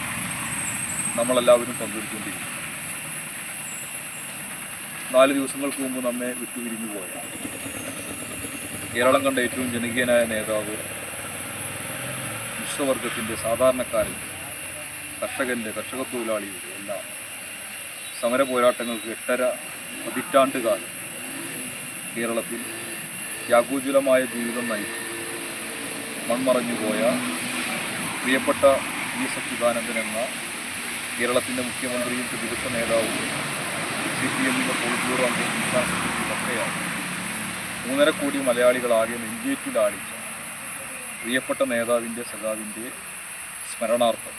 നമ്മളെല്ലാവരും പങ്കെടുത്തുകൊണ്ടിരിക്കുന്നത്. 4 ദിവസങ്ങൾക്ക് മുമ്പ് നമ്മെ വിട്ടുപിരിഞ്ഞു പോയ കേരളം കണ്ട ഏറ്റവും ജനകീയനായ നേതാവ്, വിശ്വവർഗത്തിൻ്റെ സാധാരണക്കാരൻ, കർഷക തൊഴിലാളിയുടെ എല്ലാം സമര പോരാട്ടങ്ങൾക്ക് 8.5 പതിറ്റാണ്ട് കാലം കേരളത്തിൽ ത്യാഗോജ്വലമായ ജീവിതം നയിച്ചു മൺമറഞ്ഞുപോയ പ്രിയപ്പെട്ട V.S. അച്യുതാനന്ദൻ എന്ന കേരളത്തിൻ്റെ മുഖ്യമന്ത്രിയും പ്രതിപക്ഷ നേതാവും CPMന്റെ പോളിറ്റ് ബ്യൂറോ അംഗവും സംസ്ഥാന സെക്രട്ടറിയുമൊക്കെയാണ് 3.5 കോടി മലയാളികളാകെ നെഞ്ചേറ്റിലാളിച്ച പ്രിയപ്പെട്ട നേതാവിൻ്റെ സഖാവിൻ്റെ സ്മരണാർത്ഥം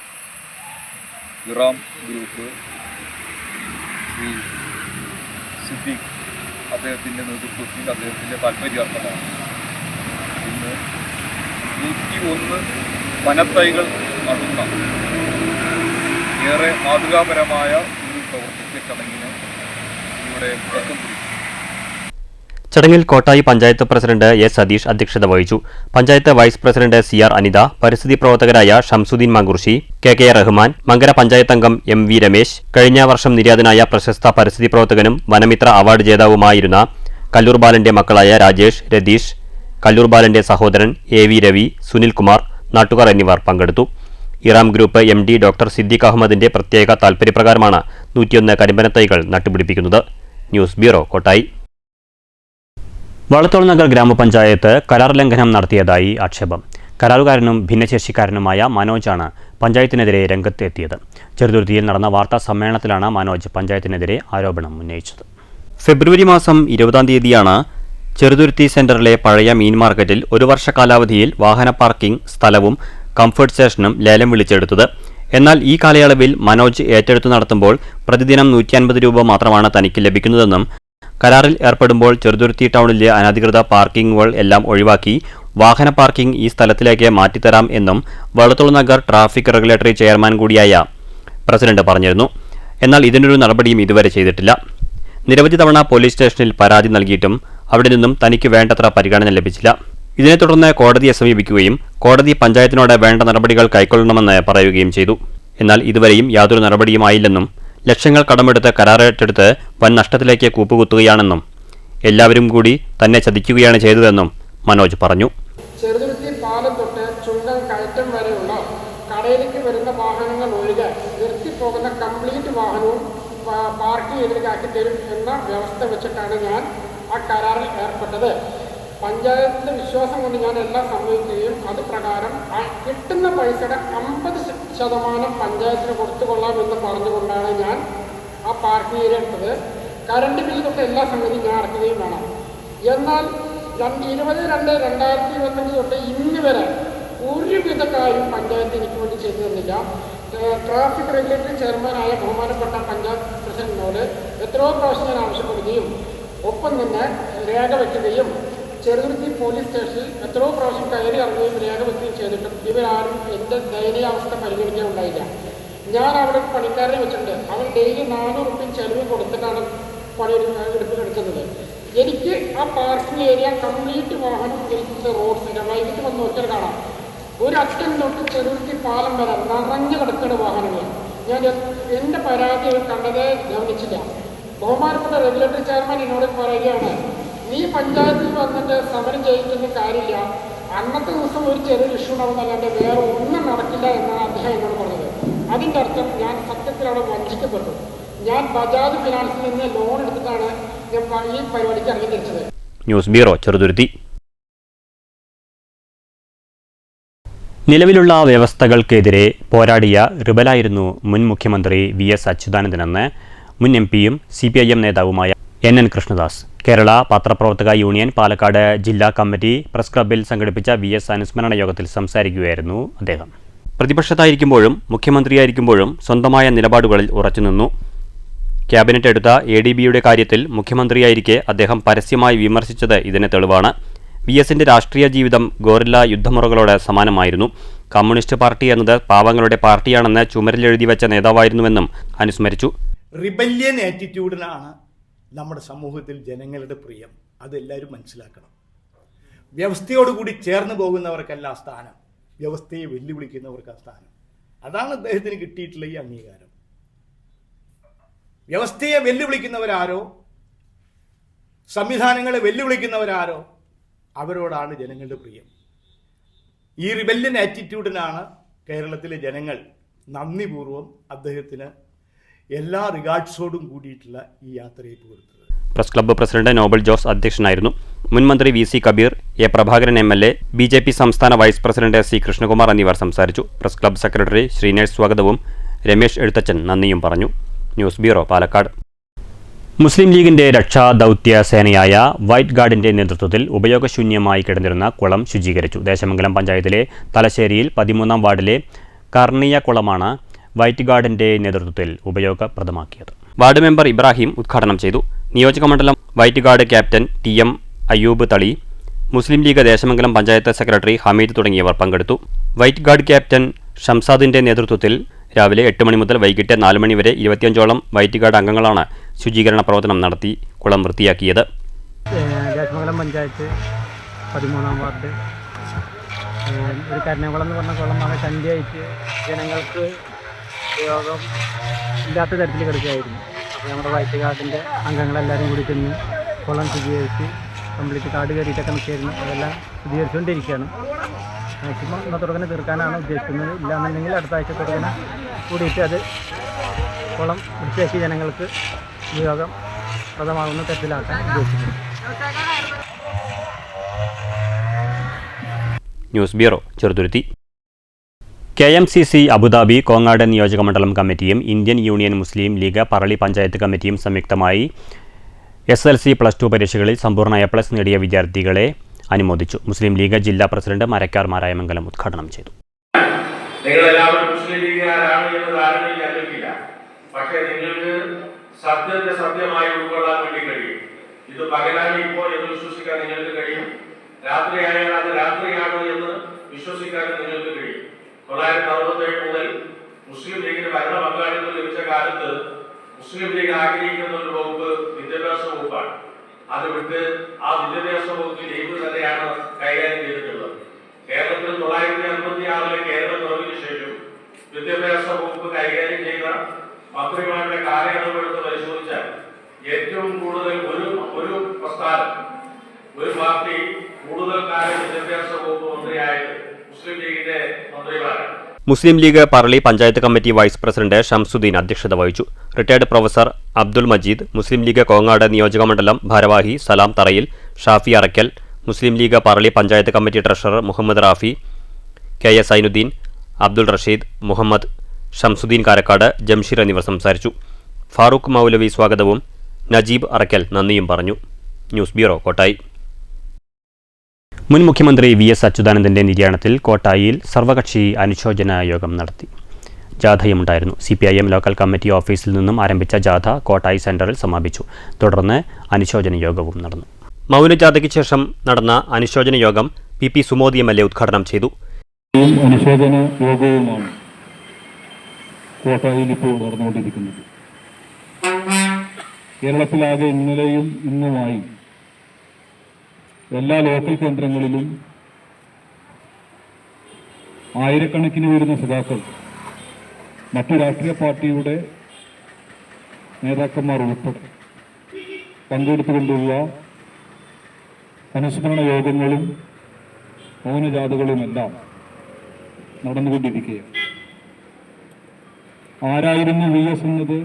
ഇറാം ഗ്രൂപ്പ് ശ്രീ സിദ്ദീഖ് അദ്ദേഹത്തിൻ്റെ നേതൃത്വത്തിൽ അദ്ദേഹത്തിൻ്റെ താല്പര്യാർത്ഥമാണ് ഇന്ന് 101 വനത്തൈകൾ നടുന്ന ഏറെ മാതൃകാപരമായ ഒരു പ്രവർത്തിച്ച ചടങ്ങിന് ഇവിടെ തുടക്കം കുറിച്ചു. ചടങ്ങിൽ കോട്ടായി പഞ്ചായത്ത് പ്രസിഡന്റ് S. സതീഷ് അധ്യക്ഷത വഹിച്ചു. Panchayat vice president CR Anitha, പരിസ്ഥിതി പ്രവർത്തകരായ ഷംസുദ്ദീൻ മങ്കുർശി, KK റഹ്മാൻ, മങ്കര പഞ്ചായത്ത് അംഗം MV രമേശ്, കഴിഞ്ഞ വർഷം നിര്യാതനായ പ്രശസ്ത പരിസ്ഥിതി പ്രവർത്തകനും വനമിത്ര അവാർഡ് ജേതാവുമായിരുന്ന കല്ലൂർ ബാലന്റെ മക്കളായ രാജേഷ്, രതീഷ്, കല്ലൂർ ബാലന്റെ സഹോദരൻ AV രവി, സുനിൽകുമാർ, നാട്ടുകാർ എന്നിവർ പങ്കെടുത്തു. Eram group MD doctor Siddique അഹമ്മദിന്റെ പ്രത്യേക താൽപര്യപ്രകാരമാണ് 101 കരിമ്പനത്തൈകൾ നട്ടുപിടിപ്പിക്കുന്നത്. News bureau, Kottayi. വളത്തോൾ നഗർ ഗ്രാമപഞ്ചായത്ത് കരാർ ലംഘനം നടത്തിയതായി ആക്ഷേപം. കരാറുകാരനും ഭിന്നശേഷിക്കാരനുമായ മനോജാണ് പഞ്ചായത്തിനെതിരെ രംഗത്തെത്തിയത്. ചെറുതുരുത്തിയിൽ നടന്ന വാർത്താ സമ്മേളനത്തിലാണ് മനോജ് പഞ്ചായത്തിനെതിരെ ആരോപണം ഉന്നയിച്ചത്. ഫെബ്രുവരി മാസം 20-ാം തീയതിയാണ് ചെറുതുരുത്തി സെന്ററിലെ പഴയ മീൻ മാർക്കറ്റിൽ 1 വർഷ കാലാവധിയിൽ വാഹന പാർക്കിംഗ് സ്ഥലവും കംഫർട്ട് സ്റ്റേഷനും ലേലം വിളിച്ചെടുത്തത്. എന്നാൽ ഈ കാലയളവിൽ മനോജ് ഏറ്റെടുത്തു നടത്തുമ്പോൾ പ്രതിദിനം 150 രൂപ മാത്രമാണ് തനിക്ക് ലഭിക്കുന്നതെന്നും കരാറിൽ ഏർപ്പെടുമ്പോൾ ചെറുതുരുത്തി ടൗണിലെ അനധികൃത പാർക്കിങ്ങുകൾ എല്ലാം ഒഴിവാക്കി വാഹന പാർക്കിംഗ് ഈ സ്ഥലത്തിലേക്ക് മാറ്റിത്തരാം എന്നും Vallathol Nagar traffic regulatory chairman കൂടിയായ പ്രസിഡന്റ് പറഞ്ഞിരുന്നു. എന്നാൽ ഇതിനൊരു നടപടിയും ഇതുവരെ ചെയ്തിട്ടില്ല. നിരവധി തവണ പോലീസ് സ്റ്റേഷനിൽ പരാതി നൽകിയിട്ടും അവിടെ നിന്നും തനിക്ക് വേണ്ടത്ര പരിഗണന ലഭിച്ചില്ല. ഇതിനെ തുടർന്ന് കോടതിയെ സമീപിക്കുകയും കോടതി പഞ്ചായത്തിനോട് വേണ്ട നടപടികൾ കൈക്കൊള്ളണമെന്ന് പറയുകയും ചെയ്തു. എന്നാൽ ഇതുവരെയും യാതൊരു നടപടിയുമായില്ലെന്നും ലക്ഷങ്ങൾ കടമെടുത്ത് കരാറേറ്റെടുത്ത് വൻ നഷ്ടത്തിലേക്ക് കൂപ്പുകുത്തുകയാണെന്നും എല്ലാവരും കൂടി തന്നെ ചതിക്കുകയാണ് ചെയ്തതെന്നും മനോജ് പറഞ്ഞു. ചെറുതുരുത്തി പാലം തൊട്ട് ചുങ്കം കയറ്റം വരെയുള്ള കടയിലേക്ക് വരുന്ന വാഹനങ്ങൾ ഒഴികെ നിർത്തിപ്പോകുന്ന കംപ്ലീറ്റ് വാഹനവും പാർക്ക് ചെയ്തിട്ടാക്കി തരും എന്ന വ്യവസ്ഥ വെച്ചിട്ടാണ് ഞാൻ ആ കരാറിൽ ഏർപ്പെട്ടത്. പഞ്ചായത്തിൻ്റെ വിശ്വാസം കൊണ്ട് ഞാൻ എല്ലാം സമ്മതിക്കുകയും അത് പ്രകാരം കിട്ടുന്ന പൈസയുടെ 50% പഞ്ചായത്തിന് കൊടുത്തുകൊള്ളാമെന്ന് പറഞ്ഞുകൊണ്ടാണ് ഞാൻ ആ പാർക്കിംഗ് ഏരിയ എടുത്തത്. കറണ്ട് ബില്ല് തൊട്ട് എല്ലാ സംഗതിയും ഞാൻ അടയ്ക്കുകയും വേണം. എന്നാൽ 20/2/2025 തൊട്ട് ഇന്ന് വരെ ഒരുവിധ കാര്യം പഞ്ചായത്ത് എനിക്ക് വേണ്ടി ചെയ്തു തന്നില്ല. ട്രാഫിക് റെഗുലേറ്ററി ചെയർമാനായ ബഹുമാനപ്പെട്ട പഞ്ചായത്ത് പ്രസിഡന്റിനോട് എത്രയോ പ്രാവശ്യം ഞാൻ ആവശ്യപ്പെടുകയും ഒപ്പം തന്നെ രേഖ വയ്ക്കുകയും ചെറുതുരുത്തി പോലീസ് സ്റ്റേഷനിൽ എത്രയോ പ്രാവശ്യം കയറി ഇറങ്ങുകയും രേഖ വയ്ക്കുകയും ചെയ്തിട്ടും ഇവരാരും എൻ്റെ ദയനീയാവസ്ഥ പരിഗണിക്കാൻ ഉണ്ടായില്ല. ഞാൻ അവിടെ പണിക്കാരനെ വെച്ചിട്ടുണ്ട്. അവൻ ഡെയിലി 400 റുപ്യ ചെലവ് കൊടുത്തിട്ടാണ് പണി എടുക്കുന്നത്. എനിക്ക് ആ പാർക്കിംഗ് ഏരിയ കംപ്ലീറ്റ് വാഹനം നിൽക്കുന്ന റോഡ് സൈഡ് വൈകിട്ട് വന്ന് നോക്കിയാൽ കാണാം. ഒരു അറ്റം തൊട്ട് ചെറുതുരുത്തി പാലം വരെ നിറഞ്ഞു കിടക്കുന്ന വാഹനങ്ങൾ. ഞാൻ എൻ്റെ പരാതി കണ്ടതേ ഗവനിച്ചില്ല. ബഹുമാനപ്പെട്ട റെഗുലേറ്ററി ചെയർമാൻ എന്നോട് പറയുകയാണ്, നീ പഞ്ചായത്തിൽ വന്നിട്ട് സമരം ചെയ്യിക്കുന്ന കാര്യമില്ല, അന്നത്തെ ദിവസം ഒരു ചെറിയ ഇഷ്യൂ ഉണ്ടാവുന്നല്ലാണ്ട് വേറെ ഒന്നും നടക്കില്ല എന്നാണ് അദ്ദേഹം എന്നോട് പറഞ്ഞത്. അതിൻ്റെ അർത്ഥം ഞാൻ സത്യത്തിൽ അവിടെ വഞ്ചിക്കപ്പെട്ടു. ഞാൻ ബജാജ് ഫിനാൻസിൽ നിന്ന് ലോൺ എടുത്തിട്ടാണ് ഞാൻ ഈ പരിപാടിക്ക് ഇറങ്ങി തിരിച്ചത്. News bureau, Cheruthuruthy. നിലവിലുള്ള വ്യവസ്ഥകൾക്കെതിരെ പോരാടിയ റിബലായിരുന്നു മുൻ മുഖ്യമന്ത്രി VS അച്യുതാനന്ദനെന്ന് മുൻ MPയും CPIM നേതാവുമായ NN കൃഷ്ണദാസ്. കേരള പത്രപ്രവർത്തക യൂണിയൻ പാലക്കാട് ജില്ലാ കമ്മിറ്റി പ്രസ് ക്ലബ്ബിൽ സംഘടിപ്പിച്ച VS അനുസ്മരണ യോഗത്തിൽ സംസാരിക്കുകയായിരുന്നു അദ്ദേഹം. പ്രതിപക്ഷത്തായിരിക്കുമ്പോഴും മുഖ്യമന്ത്രിയായിരിക്കുമ്പോഴും സ്വന്തമായ നിലപാടുകളിൽ ഉറച്ചുനിന്നു. ക്യാബിനറ്റ് എടുത്ത ADBയുടെ കാര്യത്തിൽ മുഖ്യമന്ത്രിയായിരിക്കെ അദ്ദേഹം പരസ്യമായി വിമർശിച്ചത് ഇതിന് തെളിവാണ്. VSന്റെ രാഷ്ട്രീയ ജീവിതം ഗോറില്ല യുദ്ധമുറകളോട് സമാനമായിരുന്നു. കമ്മ്യൂണിസ്റ്റ് പാർട്ടി എന്നത് പാവങ്ങളുടെ പാർട്ടിയാണെന്ന് ചുമരിലെഴുതി വെച്ച നേതാവായിരുന്നുവെന്നും അനുസ്മരിച്ചു. റിബല്യൻ ആറ്റിറ്റ്യൂഡിനാണ് നമ്മുടെ സമൂഹത്തിൽ ജനങ്ങളുടെ പ്രിയം. അതെല്ലാവരും മനസ്സിലാക്കണം. വ്യവസ്ഥയോടുകൂടി ചേർന്ന് പോകുന്നവർക്കല്ല സ്ഥാനം, വ്യവസ്ഥയെ വെല്ലുവിളിക്കുന്നവർക്ക് സ്ഥാനം. അതാണ് അദ്ദേഹത്തിന് കിട്ടിയിട്ടുള്ള ഈ അംഗീകാരം. വ്യവസ്ഥയെ വെല്ലുവിളിക്കുന്നവരാരോ, സംവിധാനങ്ങളെ വെല്ലുവിളിക്കുന്നവരാരോ, അവരോടാണ് ജനങ്ങളുടെ പ്രിയം. ഈ റിബല്യൻ ആറ്റിറ്റ്യൂഡിനാണ് കേരളത്തിലെ ജനങ്ങൾ നന്ദിപൂർവ്വം അദ്ദേഹത്തിന് എല്ലാ റിഗാർഡ്സോടും കൂടിയിട്ടുള്ള ഈ യാത്രയെ കൊടുത്തത്. Press club president Nobel Jose അധ്യക്ഷനായിരുന്നു. മുൻമന്ത്രി VC Kabir, A Prabhakaran MLA, BJP സംസ്ഥാന വൈസ് പ്രസിഡന്റ് C കൃഷ്ണകുമാർ എന്നിവർ സംസാരിച്ചു. പ്രസ് ക്ലബ്ബ് സെക്രട്ടറി ശ്രീനേഷ് സ്വാഗതവും രമേശ് എഴുത്തച്ഛൻ നന്ദിയും പറഞ്ഞു. News bureau, Palakkad. മുസ്ലിം ലീഗിന്റെ രക്ഷാ ദൗത്യ സേനയായ വൈറ്റ് ഗാർഡിന്റെ നേതൃത്വത്തിൽ ഉപയോഗശൂന്യമായി കിടന്നിരുന്ന കുളം ശുചീകരിച്ചു. ദേശമംഗലം പഞ്ചായത്തിലെ തലശ്ശേരിയിൽ 13-ാം വാർഡിലെ കർണിയ കുളമാണ് വൈറ്റ് ഗാർഡിന്റെ നേതൃത്വത്തിൽ ഉപയോഗപ്രദമാക്കിയത്. വാർഡ് മെമ്പർ ഇബ്രാഹിം ഉദ്ഘാടനം ചെയ്തു. നിയോജകമണ്ഡലം white guard captain TM Ayyub Thali, Muslim League Desamangalam panchayat secretary Hameed തുടങ്ങിയവർ പങ്കെടുത്തു. വൈറ്റ് ഗാർഡ് ക്യാപ്റ്റൻ ഷംസാദിന്റെ നേതൃത്വത്തിൽ രാവിലെ 8 മണി മുതൽ വൈകിട്ട് 4 മണി വരെ 25ഓളം വൈറ്റ് ഗാർഡ് അംഗങ്ങളാണ് ശുചീകരണ പ്രവർത്തനം നടത്തി കുളം വൃത്തിയാക്കിയത്. ദേശമംഗലം പഞ്ചായത്ത് 13-ാം വാർഡ് ഒരു കരുണകുളം എന്ന് പറഞ്ഞ കുളം വളരെ ശല്യമായിട്ട് ജനങ്ങൾക്ക് ഉപയോഗം ഇല്ലാത്ത തരത്തിൽ കിടക്കുകയായിരുന്നു. അപ്പോൾ നമ്മുടെ വൈറ്റ് ഗാർഡിൻ്റെ അംഗങ്ങളെല്ലാവരും കൂടി ചെന്ന് കുളം ശുചീകരിച്ച് കംപ്ലീറ്റ് കാട് കയറിയിട്ടൊക്കെ നിൽക്കായിരുന്നു. അതെല്ലാം ശുചീകരിച്ചുകൊണ്ടിരിക്കുകയാണ്. മാക്സിമം ഇന്നത്തോടെ തീർക്കാനാണ് ഉദ്ദേശിക്കുന്നത്. ഇല്ലാന്നുണ്ടെങ്കിൽ അടുത്ത ആഴ്ചത്തോടെ കൂടിയിട്ട് അത് കുളം വൃത്തിയാക്കി ജനങ്ങൾക്ക് ഉപയോഗപ്രദമാകുന്ന തരത്തിലാക്കാൻ ഉദ്ദേശിക്കുന്നു. News bureau, Cheruthuruthy. KMCC Abu Dhabi Kongad നിയോജകമണ്ഡലം കമ്മിറ്റിയും ഇന്ത്യൻ യൂണിയൻ മുസ്ലിം ലീഗ് പറളി പഞ്ചായത്ത് കമ്മിറ്റിയും സംയുക്തമായി SLC +2 പരീക്ഷകളിൽ സമ്പൂർണ്ണ A+ നേടിയ വിദ്യാർത്ഥികളെ അനുമോദിച്ചു. മുസ്ലിം ലീഗ് ജില്ലാ പ്രസിഡന്റ് മരക്കാർ മാരായമംഗലം ഉദ്ഘാടനം ചെയ്തു. നിങ്ങളെല്ലാവരും മുസ്ലിം ലീഗുകാരാണ് എന്ന് ധാരണയില്ല, പക്ഷേ നിങ്ങൾക്ക് സത്യത്തെ സത്യമായി ഉൾക്കൊള്ളാൻ വേണ്ടി കഴിയും. ഇത് പകലാണ് ഇപ്പോൾ എന്ന് വിശ്വസിക്കാൻ നിങ്ങൾക്ക് കഴിയും. രാത്രിയായാൽ അത് രാത്രിയാണ് എന്ന് വിശ്വസിക്കാൻ നിങ്ങൾക്ക് കഴിയും. 1967 മുതൽ മുസ്ലിം ലീഗിന് ഭരണ പങ്കാളിത്തം ലഭിച്ച കാലത്ത് മുസ്ലിം ലീഗ് ആഗ്രഹിക്കുന്ന ഒരു വകുപ്പ് വിദ്യാഭ്യാസ വകുപ്പാണ്. അത് വിട്ട് ആ വിദ്യാഭ്യാസ വകുപ്പ് ലീഗ് തന്നെയാണ് കൈകാര്യം ചെയ്തിട്ടുള്ളത്. കേരളത്തിൽ 1956 കേരള പിറവിന് ശേഷം വിദ്യാഭ്യാസ വകുപ്പ് കൈകാര്യം ചെയ്ത മന്ത്രിമാരുടെ കാലയളവെടുത്ത് പരിശോധിച്ചാൽ ഏറ്റവും കൂടുതൽ ഒരു പ്രസ്ഥാനം, ഒരു പാർട്ടി കൂടുതൽ കാലം വിദ്യാഭ്യാസ വകുപ്പ് മന്ത്രിയായത് മുസ്ലിം ലീഗിന്റെ മന്ത്രിമാരാണ്. Muslim League Parali panchayat committee vice president Shamsuddin അധ്യക്ഷത വഹിച്ചു. റിട്ടയർഡ് പ്രൊഫസർ അബ്ദുൽ മജീദ്, മുസ്ലിം ലീഗ് കോങ്ങാട് നിയോജകമണ്ഡലം ഭാരവാഹി Salam Tharayil, Shafi Arakkal, Muslim League Parali panchayat committee treasurer Muhammad Rafi, KS Sainuddin, Abdul Rasheed, Muhammad, Shamsuddin Karakkad, Jamsheer എന്നിവർ സംസാരിച്ചു. ഫാറൂഖ് മൗലവി സ്വാഗതവും നജീബ് അറക്കൽ നന്ദിയും പറഞ്ഞു. News bureau, Kottayi. മുൻ മുഖ്യമന്ത്രി VS അച്യുതാനന്ദന്റെ നിര്യാണത്തിൽ കോട്ടായിയിൽ സർവകക്ഷി അനുശോചന യോഗം നടത്തി. ജാഥയുമുണ്ടായിരുന്നു. CPIM ലോക്കൽ കമ്മിറ്റി ഓഫീസിൽ നിന്നും ആരംഭിച്ച ജാഥ കോട്ടായി സെന്ററിൽ സമാപിച്ചു. തുടർന്ന് അനുശോചന യോഗവും നടന്നു. മൗനജാഥയ്ക്ക് ശേഷം നടന്ന അനുശോചന യോഗം PP സുമോദി MLA ഉദ്ഘാടനം ചെയ്തു. അനുശോചന യോഗവുമാണ് കോട്ടായിൽ ഇപ്പോൾ നടന്നുകൊണ്ടിരിക്കുന്നത്. കേരളത്തിലാകെ ഇന്നലെയും ഇന്നുമായി എല്ലാ ലോക്കൽ കേന്ദ്രങ്ങളിലും ആയിരക്കണക്കിന് വരുന്ന സഖാക്കൾ, മറ്റു രാഷ്ട്രീയ പാർട്ടിയുടെ നേതാക്കന്മാർ ഉൾപ്പെടെ പങ്കെടുത്തുകൊണ്ടുള്ള അനുസ്മരണ യോഗങ്ങളും മൗനജാഥകളുമെല്ലാം നടന്നുകൊണ്ടിരിക്കുകയാണ്. ആരായിരുന്നു VS എന്നത്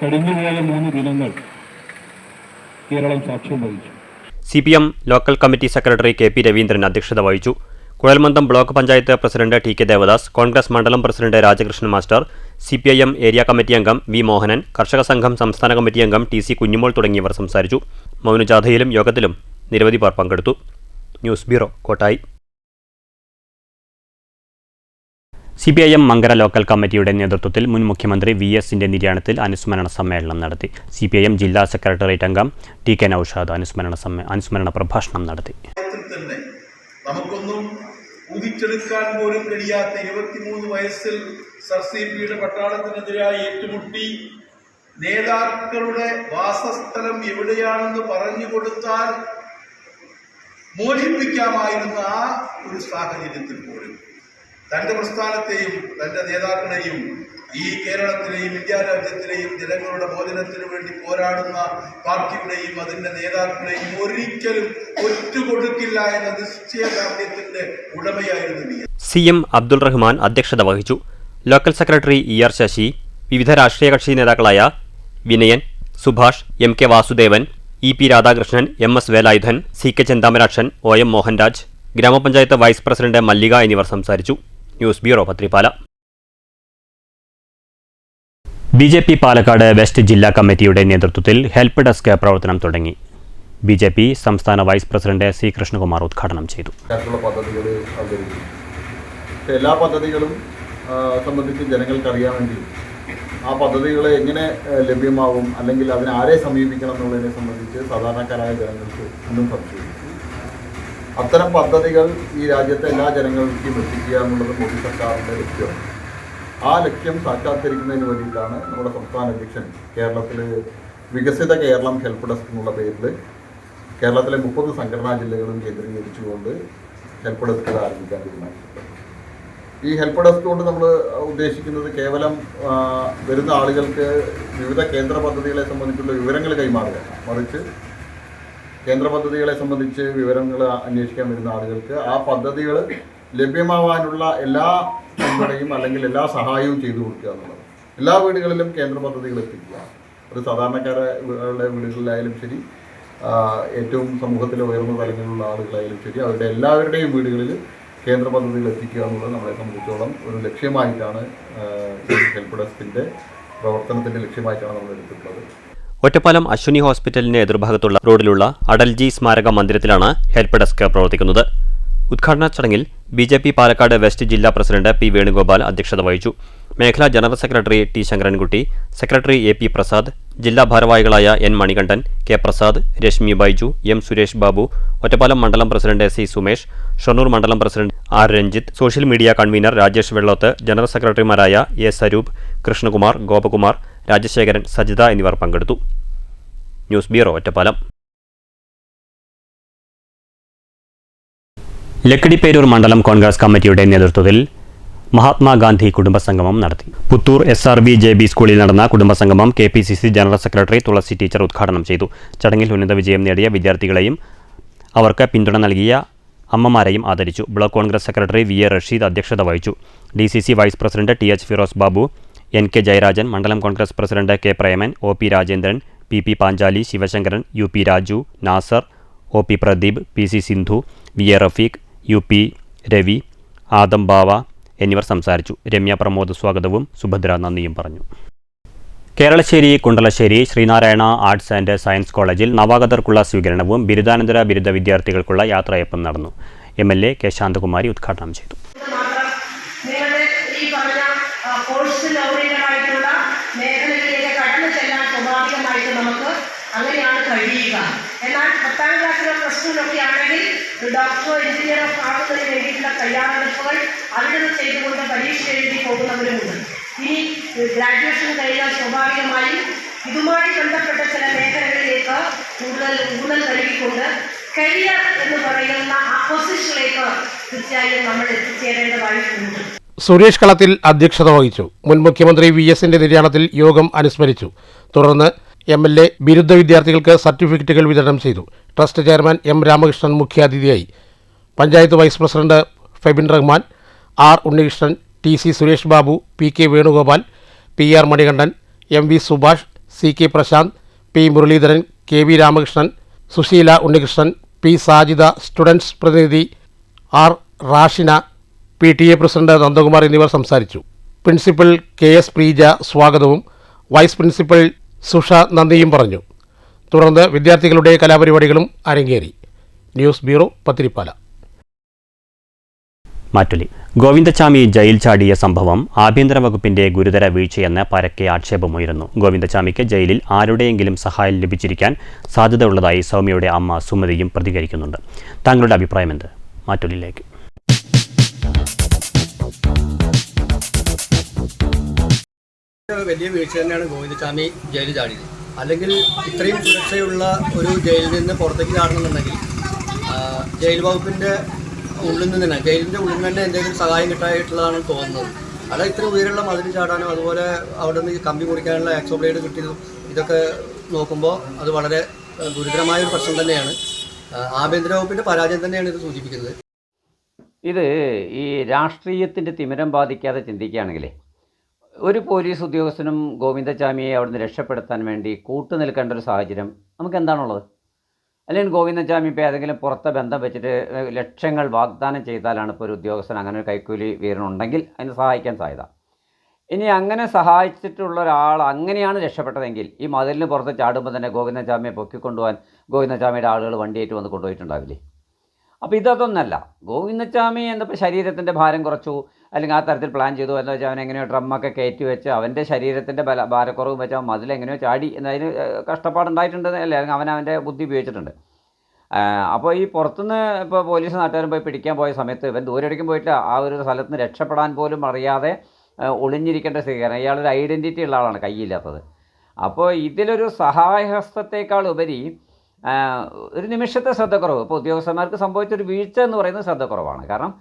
കഴിഞ്ഞുപോയ 3 ദിനങ്ങൾ കേരളം സാക്ഷ്യം വഹിച്ചു. CPM local committee secretary KP Raveendran അധ്യക്ഷത വഹിച്ചു. കുഴൽമന്ദം block panchayat president TK Devadas, Congress മണ്ഡലം president Rajakrishnan master, CPIM area committee അംഗം V മോഹനൻ, കർഷക സംഘം സംസ്ഥാന കമ്മിറ്റി അംഗം TC കുഞ്ഞുമോൾ തുടങ്ങിയവർ സംസാരിച്ചു. മൗനജാഥയിലും യോഗത്തിലും നിരവധി പേർ പങ്കെടുത്തു. News bureau, Kottayi. CPIM Mankara local കമ്മിറ്റിയുടെ നേതൃത്വത്തിൽ മുൻ മുഖ്യമന്ത്രി VSന്റെ നിര്യാണത്തിൽ അനുസ്മരണ സമ്മേളനം നടത്തി. CPIM ജില്ലാ സെക്രട്ടേറിയറ്റ് അംഗം TK നൌഷാദ് അനുസ്മരണ പ്രഭാഷണം നടത്തി. നമുക്കൊന്നും ഊതിച്ചെടുക്കാൻ പോലും കഴിയാത്ത 23 വയസ്സിൽ SRCPയുടെ പട്ടാളത്തിനെതിരായി ഏറ്റുമുട്ടി നേതാക്കളുടെ വാസസ്ഥലം എവിടെയാണെന്ന് പറഞ്ഞു കൊടുത്താൽ മോചിപ്പിക്കാമായിരുന്ന ആ ഒരു സാഹചര്യത്തിൽ പോലും തന്റെ പ്രസ്ഥാനത്തെയും തന്റെ നേതാക്കളെയും ഈ കേരളത്തിലെയും ഇന്ത്യ രാജ്യത്തിലെയും ജനങ്ങളുടെ മോചനത്തിനു വേണ്ടി പോരാടുന്ന പാർട്ടിയുടെയും അതിന്റെ നേതാക്കളെയും ഒരിക്കലും ഒറ്റുകൊടുക്കില്ല എന്ന നിശ്ചയദാർഢ്യത്തിന്റെ ഉടമയായിരുന്നു CM അബ്ദുൾ റഹ്മാൻ അധ്യക്ഷത വഹിച്ചു. ലോക്കൽ സെക്രട്ടറി ER ശശി, വിവിധ രാഷ്ട്രീയ കക്ഷി നേതാക്കളായ Vinayan, Subhash, MK Vasudevan, EP Radhakrishnan, MS Velayudhan, CK Chenthamarakshan, OM Mohanraj, ഗ്രാമപഞ്ചായത്ത് വൈസ് പ്രസിഡന്റ് മല്ലിക എന്നിവർ സംസാരിച്ചു. News bureau, Pathiripala. BJP Palakkad west ജില്ലാ കമ്മിറ്റിയുടെ നേതൃത്വത്തിൽ ഹെൽപ്പ് ഡെസ്ക് പ്രവർത്തനം തുടങ്ങി. BJP സംസ്ഥാന വൈസ് പ്രസിഡന്റ് C കൃഷ്ണകുമാർ ഉദ്ഘാടനം ചെയ്തു. എല്ലാ പദ്ധതികളും സംബന്ധിച്ച് ജനങ്ങൾക്കറിയാമെങ്കിലും ആ പദ്ധതികളെ എങ്ങനെ ലഭ്യമാവും അല്ലെങ്കിൽ അതിനെ ആരെ സമീപിക്കണം എന്നുള്ളതിനെ സംബന്ധിച്ച് സാധാരണക്കാരായ ജനങ്ങൾക്ക് ഒന്നും സംശയമില്ല. അത്തരം പദ്ധതികൾ ഈ രാജ്യത്തെ എല്ലാ ജനങ്ങൾക്കും എത്തിക്കുക എന്നുള്ളത് മോദി സർക്കാരിൻ്റെ ലക്ഷ്യമാണ്. ആ ലക്ഷ്യം സാക്ഷാത്കരിക്കുന്നതിന് വേണ്ടിയിട്ടാണ് നമ്മുടെ സംസ്ഥാന അധ്യക്ഷൻ കേരളത്തിൽ വികസിത കേരളം ഹെൽപ്പ് ഡെസ്ക് എന്നുള്ള പേരിൽ കേരളത്തിലെ 30 സംഘടനാ ജില്ലകളും കേന്ദ്രീകരിച്ചുകൊണ്ട് ഹെൽപ്പ് ഡെസ്കുകൾ ആരംഭിക്കാൻ തീരുമാനിച്ചിട്ടുണ്ട്. ഈ ഹെൽപ്പ് ഡെസ്ക് കൊണ്ട് നമ്മൾ ഉദ്ദേശിക്കുന്നത് കേവലം വരുന്ന ആളുകൾക്ക് വിവിധ കേന്ദ്ര പദ്ധതികളെ സംബന്ധിച്ചുള്ള വിവരങ്ങൾ കൈമാറുക, മറിച്ച് കേന്ദ്ര പദ്ധതികളെ സംബന്ധിച്ച് വിവരങ്ങൾ അന്വേഷിക്കാൻ വരുന്ന ആളുകൾക്ക് ആ പദ്ധതികൾ ലഭ്യമാവാനുള്ള എല്ലാ പിന്തുണയും അല്ലെങ്കിൽ എല്ലാ സഹായവും ചെയ്തു കൊടുക്കുക എന്നുള്ളത്. എല്ലാ വീടുകളിലും കേന്ദ്ര പദ്ധതികൾ എത്തിക്കുക. ഒരു സാധാരണക്കാരുടെ വീടുകളിലായാലും ശരി, ഏറ്റവും സമൂഹത്തിലെ ഉയർന്ന തലങ്ങളിലുള്ള ആളുകളായാലും ശരി, അവരുടെ എല്ലാവരുടെയും വീടുകളിൽ കേന്ദ്ര പദ്ധതികൾ എത്തിക്കുക എന്നുള്ളത് നമ്മളെ സംബന്ധിച്ചോളം ഒരു ലക്ഷ്യമായിട്ടാണ് ഹെൽപ്പ് ഡെസ്കിൻ്റെ പ്രവർത്തനത്തിൻ്റെ ലക്ഷ്യമായിട്ടാണ് നമ്മൾ എടുത്തിട്ടുള്ളത്. ഒറ്റപ്പാലം അശ്വിനി ഹോസ്പിറ്റലിന് എതിർഭാഗത്തുള്ള റോഡിലുള്ള അടൽജി സ്മാരക മന്ദിരത്തിലാണ് ഹെൽപ്പ് ഡെസ്ക് പ്രവർത്തിക്കുന്നത്. ഉദ്ഘാടന ചടങ്ങിൽ BJP പാലക്കാട് വെസ്റ്റ് ജില്ലാ പ്രസിഡന്റ് P വേണുഗോപാൽ അധ്യക്ഷത വഹിച്ചു. മേഖലാ general secretary T Sankarankutty, secretary AP Prasad, ജില്ലാ ഭാരവാഹികളായ N Manikandan, K Prasad, Reshmi Baiju, M Suresh Babu, Ottapalam മണ്ഡലം പ്രസിഡന്റ് സി സുമേഷ്, ഷൊർണൂർ മണ്ഡലം president R Ranjith, social media convener Rajesh Vellothu, general സെക്രട്ടറിമാരായ എ സ്വരൂപ്, കൃഷ്ണകുമാർ, ഗോപകുമാർ, രാജശേഖരൻ, സജിത എന്നിവർ പങ്കെടുത്തു. News bureau, Ottapalam. ലക്കിടിപ്പേരൂർ മണ്ഡലം കോൺഗ്രസ് കമ്മിറ്റിയുടെ നേതൃത്വത്തിൽ മഹാത്മാഗാന്ധി കുടുംബസംഗമം നടത്തി. പുത്തൂർ SRB-JB സ്കൂളിൽ നടന്ന കുടുംബസംഗമം KPCC ജനറൽ സെക്രട്ടറി തുളസി ടീച്ചർ ഉദ്ഘാടനം ചെയ്തു. ചടങ്ങിൽ ഉന്നത വിജയം നേടിയ വിദ്യാർത്ഥികളെയും അവർക്ക് പിന്തുണ നൽകിയ അമ്മമാരെയും ആദരിച്ചു. Block Congress secretary VA Rasheed അധ്യക്ഷത വഹിച്ചു. DCC vice president TH Firoz Babu, NK Jayarajan, മണ്ഡലം Congress president K Preman, OP Rajendran, PP Panchali, Sivasankaran, UP Raju, Nasar, OP Pradeep, PC Sindhu, VA Rafeeq, UP Ravi, Adam Bava എന്നിവർ സംസാരിച്ചു. രമ്യ പ്രമോദ് സ്വാഗതവും സുഭദ്ര നന്ദിയും പറഞ്ഞു. Keralassery Kundalassery Sreenarayana arts and science കോളേജിൽ നവാഗതർക്കുള്ള സ്വീകരണവും ബിരുദാനന്തര ബിരുദ വിദ്യാർത്ഥികൾക്കുള്ള യാത്രയപ്പും നടന്നു. MLA K ശാന്തകുമാരി ഉദ്ഘാടനം ചെയ്തു. അങ്ങനെയാണ് കഴിയുക. എന്നാൽ 10ാം ക്ലാസ്സിലോ +2 ആണെങ്കിൽ ഡോക്ടറോ എഞ്ചിനീയറോ ആകുന്നതിന് വേണ്ടിയിട്ടുള്ള തയ്യാറെടുപ്പുകൾ അവിടെ നിന്ന് ചെയ്തുകൊണ്ട് പരീക്ഷ എഴുതി പോകുന്നവരുമുണ്ട്. ഇനി ഗ്രാജുവേഷൻ കഴിഞ്ഞാൽ സ്വാഭാവികമായും ഇതുമായി ബന്ധപ്പെട്ട ചില മേഖലകളിലേക്ക് കൂടുതൽ ഊന്നൽ നൽകിക്കൊണ്ട് കരിയർ എന്ന് പറയുന്ന ആ പൊസിഷനിലേക്ക് തീർച്ചയായും നമ്മൾ എത്തിച്ചേരേണ്ടതായിട്ടുണ്ട്. സുരേഷ് കളത്തിൽ അധ്യക്ഷത വഹിച്ചു. മുൻ മുഖ്യമന്ത്രി VSന്റെ നിര്യാണത്തിൽ യോഗം അനുസ്മരിച്ചു. തുടർന്ന് MLA ബിരുദ വിദ്യാർത്ഥികൾക്ക് സർട്ടിഫിക്കറ്റുകൾ വിതരണം ചെയ്തു. ട്രസ്റ്റ് ചെയർമാൻ M രാമകൃഷ്ണൻ മുഖ്യാതിഥിയായി. Panchayat vice president Febin Rahman, R Unnikrishnan, TC Suresh Babu, PK Venugopal, PR Manikandan, MV Subhash, CK Prashanth, P Muraleedharan, KV Ramakrishnan, Susheela Unnikrishnan, P Sajida, students പ്രതിനിധി R Rashina, PTA president Nandakumar എന്നിവർ സംസാരിച്ചു. പ്രിൻസിപ്പൽ KS പ്രീജ സ്വാഗതവും വൈസ് പ്രിൻസിപ്പൽ സുഷ നന്ദിയും പറഞ്ഞു. തുടർന്ന് വിദ്യാർത്ഥികളുടെ കലാപരിപാടികളും അരങ്ങേറി. News bureau, Pathirippala. മാറ്റുലി ഗോവിന്ദച്ചാമി ജയിൽ ചാടിയ സംഭവം ആഭ്യന്തര വകുപ്പിന്റെ ഗുരുതര വീഴ്ചയെന്ന് പരക്കെ ആക്ഷേപമുയരുന്നു. ഗോവിന്ദച്ചാമിക്ക് ജയിലിൽ ആരുടെയെങ്കിലും സഹായം ലഭിച്ചിരിക്കാൻ സാധ്യതയുള്ളതായി സൗമ്യയുടെ അമ്മ സുമതിയും പ്രതികരിക്കുന്നുണ്ട്. താങ്കളുടെ അഭിപ്രായം എന്ത്? മാറ്റുലിയിലേക്ക്. വലിയ വീഴ്ച തന്നെയാണ് ഗോവിന്ദച്ചാമി ജയിലിൽ ചാടിയത്. അല്ലെങ്കിൽ ഇത്രയും സുരക്ഷയുള്ള ഒരു ജയിലിൽ നിന്ന് പുറത്തേക്ക് ചാടണമെന്നുണ്ടെങ്കിൽ ജയിൽ വകുപ്പിൻ്റെ ഉള്ളിൽ നിന്ന് തന്നെ ജയിലിൻ്റെ ഉള്ളിൽ നിന്ന് തന്നെ എന്തെങ്കിലും സഹായം കിട്ടായിട്ടുള്ളതാണ് തോന്നുന്നത്. അല്ല ഇത്ര ഉയരമുള്ള മതിൽ ചാടാനും അതുപോലെ അവിടെ നിന്ന് കമ്പി മുറിക്കാനുള്ള ആക്സോ ബ്ലേഡ് കിട്ടിയതും ഇതൊക്കെ നോക്കുമ്പോൾ അത് വളരെ ഗുരുതരമായൊരു പ്രശ്നം തന്നെയാണ്. ആഭ്യന്തര വകുപ്പിൻ്റെ പരാജയം തന്നെയാണ് ഇത് സൂചിപ്പിക്കുന്നത്. ഇത് ഈ രാഷ്ട്രീയത്തിൻ്റെ തിമിരം ബാധിക്കാതെ ചിന്തിക്കുകയാണെങ്കിലേ ഒരു പോലീസ് ഉദ്യോഗസ്ഥനും ഗോവിന്ദച്ചാമിയെ അവിടുന്ന് രക്ഷപ്പെടുത്താൻ വേണ്ടി കൂട്ടുനിൽക്കേണ്ട ഒരു സാഹചര്യം നമുക്ക് എന്താണുള്ളത്? അല്ലെങ്കിൽ ഗോവിന്ദച്ചാമി ഇപ്പോൾ ഏതെങ്കിലും പുറത്തെ ബന്ധം വെച്ചിട്ട് ലക്ഷങ്ങൾ വാഗ്ദാനം ചെയ്താലാണ് ഇപ്പോൾ ഒരു ഉദ്യോഗസ്ഥൻ അങ്ങനെ ഒരു കൈക്കൂലി വീരനുണ്ടെങ്കിൽ അതിന് സഹായിക്കാൻ സാധ്യത. ഇനി അങ്ങനെ സഹായിച്ചിട്ടുള്ള ഒരാൾ അങ്ങനെയാണ് രക്ഷപ്പെട്ടതെങ്കിൽ ഈ മതിലിന് പുറത്ത് ചാടുമ്പോൾ തന്നെ ഗോവിന്ദച്ചാമിയെ പൊക്കിക്കൊണ്ടുപോകാൻ ഗോവിന്ദച്ചാമിയുടെ ആളുകൾ വണ്ടിയേറ്റ് വന്ന് കൊണ്ടുപോയിട്ടുണ്ടാവില്ലേ? അപ്പോൾ ഇതൊന്നല്ല. ഗോവിന്ദച്ചാമി എന്നപ്പോൾ ശരീരത്തിൻ്റെ ഭാരം കുറച്ചു അല്ലെങ്കിൽ ആ തരത്തിൽ പ്ലാൻ ചെയ്തു എന്ന് വെച്ചാൽ അവൻ എങ്ങനെയോ ഡ്രമ്മൊക്കെ കയറ്റി വെച്ച് അവൻ്റെ ശരീരത്തിൻ്റെ ഭാരക്കുറവും വെച്ച് അവൻ മതിലെങ്ങനെയോ ചാടി എന്നതിന് കഷ്ടപ്പാടുണ്ടായിട്ടുണ്ട് അല്ലേ? അല്ലെങ്കിൽ അവൻ്റെ ബുദ്ധി ഉപയോഗിച്ചിട്ടുണ്ട്. അപ്പോൾ ഈ പുറത്തുനിന്ന് ഇപ്പോൾ പോലീസ് നാട്ടുകാരും പോയി പിടിക്കാൻ പോയ സമയത്ത് ഇവൻ ദൂരെടിക്കും പോയിട്ട് ആ ഒരു സ്ഥലത്ത് നിന്ന് രക്ഷപ്പെടാൻ പോലും അറിയാതെ ഒളിഞ്ഞിരിക്കേണ്ട സ്ഥിതിയാണ്. ഇയാളൊരു ഐഡൻറ്റിറ്റി ഉള്ള ആളാണ്, കയ്യില്ലാത്തത്. അപ്പോൾ ഇതിലൊരു സഹായഹസ്തത്തേക്കാൾ ഉപരി ഒരു നിമിഷത്തെ ശ്രദ്ധക്കുറവ്. ഇപ്പോൾ ഉദ്യോഗസ്ഥന്മാർക്ക് സംഭവിച്ചൊരു വീഴ്ച എന്ന് പറയുന്നത് ശ്രദ്ധക്കുറവാണ്. കാരണം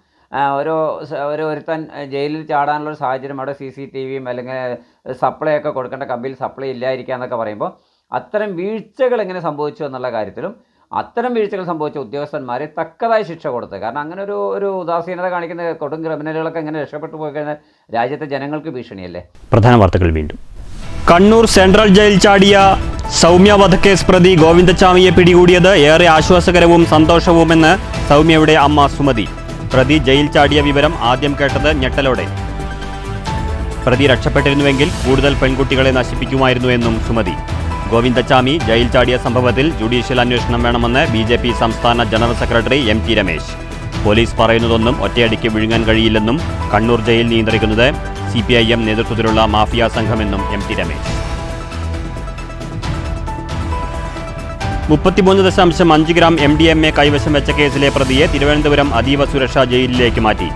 ഒരുത്തൻ ജയിലിൽ ചാടാനുള്ളൊരു സാഹചര്യം അവിടെ CCTVയും അല്ലെങ്കിൽ സപ്ലൈ ഒക്കെ കൊടുക്കേണ്ട കമ്പിയിൽ സപ്ലൈ ഇല്ലായിരിക്കുക എന്നൊക്കെ പറയുമ്പോൾ അത്തരം വീഴ്ചകൾ എങ്ങനെ സംഭവിച്ചു എന്നുള്ള കാര്യത്തിലും അത്തരം വീഴ്ചകൾ സംഭവിച്ച ഉദ്യോഗസ്ഥന്മാരെ തക്കതായ ശിക്ഷ കൊടുത്ത്. കാരണം അങ്ങനെ ഒരു ഉദാസീനത കാണിക്കുന്ന കൊടും ക്രിമിനലുകളൊക്കെ എങ്ങനെ രക്ഷപ്പെട്ടു പോയി കഴിഞ്ഞാൽ രാജ്യത്തെ ജനങ്ങൾക്ക് ഭീഷണിയല്ലേ? പ്രധാന വാർത്തകൾ വീണ്ടും. കണ്ണൂർ സെൻട്രൽ ജയിൽ ചാടിയ സൗമ്യ വധക്കേസ് പ്രതി ഗോവിന്ദച്ചാമിയെ പിടികൂടിയത് ഏറെ ആശ്വാസകരവും സന്തോഷവുമെന്ന് സൗമ്യയുടെ അമ്മ സുമതി. പ്രതി ജയിൽ ചാടിയ വിവരം ആദ്യം കേട്ടത് ഞെട്ടലോടെ. പ്രതി രക്ഷപ്പെട്ടിരുന്നുവെങ്കിൽ കൂടുതൽ പെൺകുട്ടികളെ നശിപ്പിക്കുമായിരുന്നു എന്നും സുമതി. ഗോവിന്ദച്ചാമി ജയിൽ ചാടിയ സംഭവത്തിൽ ജുഡീഷ്യൽ അന്വേഷണം വേണമെന്ന് BJP സംസ്ഥാന general secretary MT Ramesh. Police പറയുന്നതൊന്നും ഒറ്റയടിക്ക് വിഴുങ്ങാൻ കഴിയില്ലെന്നും കണ്ണൂർ ജയിൽ നിയന്ത്രിക്കുന്നത് CPIM നേതൃത്വത്തിലുള്ള മാഫിയ സംഘമെന്നും MT രമേശ്. 33.5 ഗ്രാം MDMA കൈവശം വെച്ച കേസിലെ പ്രതിയെ തിരുവനന്തപുരം അതീവ സുരക്ഷാ ജയിലിലേക്ക് മാറ്റി.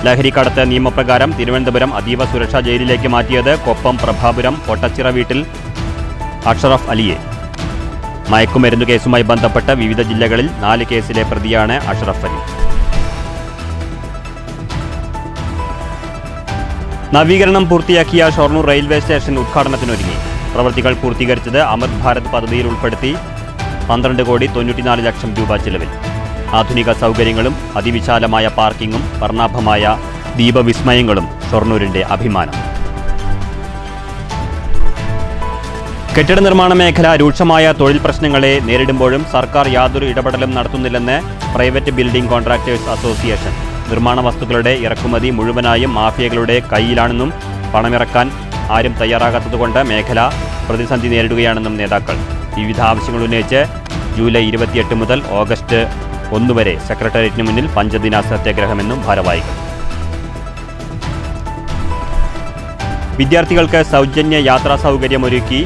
ലഹരിക്കടത്ത് നിയമപ്രകാരം തിരുവനന്തപുരം അതീവ സുരക്ഷാ ജയിലിലേക്ക് മാറ്റിയത് കൊപ്പം പ്രഭാപുരം പൊട്ടച്ചിറ വീട്ടിൽ അഷറഫ് അലിയെ. മയക്കുമരുന്നു കേസുമായി ബന്ധപ്പെട്ട് വിവിധ ജില്ലകളിൽ 4 കേസിലെ പ്രതിയാണ് അഷറഫ് അലി. നവീകരണം പൂർത്തിയാക്കിയ ഷൊർണൂർ റെയിൽവേ സ്റ്റേഷൻ ഉദ്ഘാടനത്തിനൊരുങ്ങി. പ്രവൃത്തികൾ പൂർത്തീകരിച്ചത് അമൃത് ഭാരത് പദ്ധതിയിൽ ഉൾപ്പെടുത്തി 12.94 ലക്ഷം രൂപ ചെലവിൽ. ആധുനിക സൗകര്യങ്ങളും അതിവിശാലമായ പാർക്കിങ്ങും വർണ്ണാഭമായ ദീപവിസ്മയങ്ങളും ഷൊർണൂരിന്റെ അഭിമാനം. കെട്ടിട നിർമ്മാണ മേഖല രൂക്ഷമായ തൊഴിൽ പ്രശ്നങ്ങളെ നേരിടുമ്പോഴും സർക്കാർ യാതൊരു ഇടപെടലും നടത്തുന്നില്ലെന്ന് പ്രൈവറ്റ് ബിൽഡിംഗ് കോൺട്രാക്ടേഴ്സ് അസോസിയേഷൻ. നിർമ്മാണ വസ്തുക്കളുടെ ഇറക്കുമതി മുഴുവനായും മാഫിയകളുടെ കയ്യിലാണെന്നും പണമിറക്കാൻ ആരും തയ്യാറാകാത്തതുകൊണ്ട് മേഖല പ്രതിസന്ധി നേരിടുകയാണെന്നും നേതാക്കൾ. വിവിധ ആവശ്യങ്ങൾ ഉന്നയിച്ച് ജൂലൈ 28 മുതൽ ഓഗസ്റ്റ് 1 വരെ സെക്രട്ടേറിയറ്റിന് മുന്നിൽ പഞ്ചദിന സത്യാഗ്രഹമെന്നും ഭാരവാഹികൾ. വിദ്യാർത്ഥികൾക്ക് സൗജന്യ യാത്രാ സൗകര്യമൊരുക്കി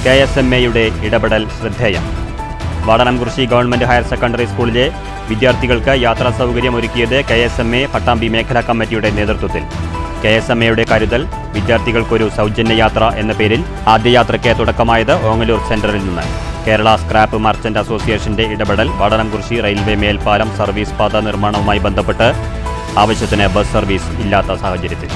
KSMAയുടെ ഇടപെടൽ ശ്രദ്ധേയം. വാടനംകുറിശി ഗവൺമെന്റ് ഹയർ സെക്കൻഡറി സ്കൂളിലെ വിദ്യാർത്ഥികൾക്ക് യാത്രാ സൗകര്യമൊരുക്കിയത് KSMA പട്ടാമ്പി മേഖലാ കമ്മിറ്റിയുടെ നേതൃത്വത്തിൽ. KSMAയുടെ കരുതൽ വിദ്യാർത്ഥികൾക്കൊരു സൗജന്യ യാത്ര എന്ന പേരിൽ ആദ്യ യാത്രയ്ക്ക് തുടക്കമായത് ഓങ്ങല്ലൂർ സെന്ററിൽ നിന്ന്. കേരള സ്ക്രാപ്പ് മർച്ചന്റ് അസോസിയേഷന്റെ ഇടപെടൽ. വാടനംകുറിശി റെയിൽവേ മേൽപ്പാലം സർവീസ് പാത നിർമ്മാണവുമായി ബന്ധപ്പെട്ട് ആവശ്യത്തിന് ബസ് സർവീസ് ഇല്ലാത്ത സാഹചര്യത്തിൽ.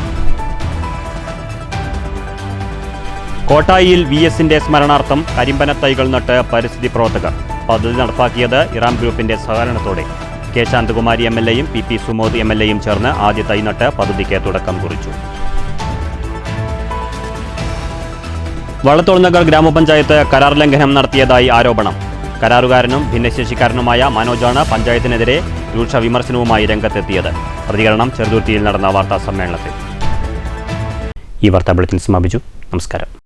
കോട്ടായിയിൽ VSന്റെ സ്മരണാർത്ഥം കരിമ്പന തൈകൾ നട്ട് പരിസ്ഥിതി പ്രവർത്തകർ. പദ്ധതി നടപ്പാക്കിയത് ഇറാം ഗ്രൂപ്പിന്റെ സഹകരണത്തോടെ. K. ശാന്തകുമാരി MLAയും PP സുമോദ് MLAയും ചേർന്ന് ആദ്യ തൈ നട്ട് പദ്ധതിക്ക് തുടക്കം കുറിച്ചു. വള്ളത്തോൾ നഗർ ഗ്രാമപഞ്ചായത്ത് കരാർ ലംഘനം നടത്തിയതായി ആരോപണം. കരാറുകാരനും ഭിന്നശേഷിക്കാരനുമായ മനോജാണ് പഞ്ചായത്തിനെതിരെ രൂക്ഷ വിമർശനവുമായി രംഗത്തെത്തിയത്. പ്രതികരണം ചെറുതുരുത്തിയിൽ നടന്ന വാർത്താ സമ്മേളനത്തിൽ. ഈ വാർത്താ ബുള്ളറ്റിൻ സമാപിച്ചു. നമസ്കാരം.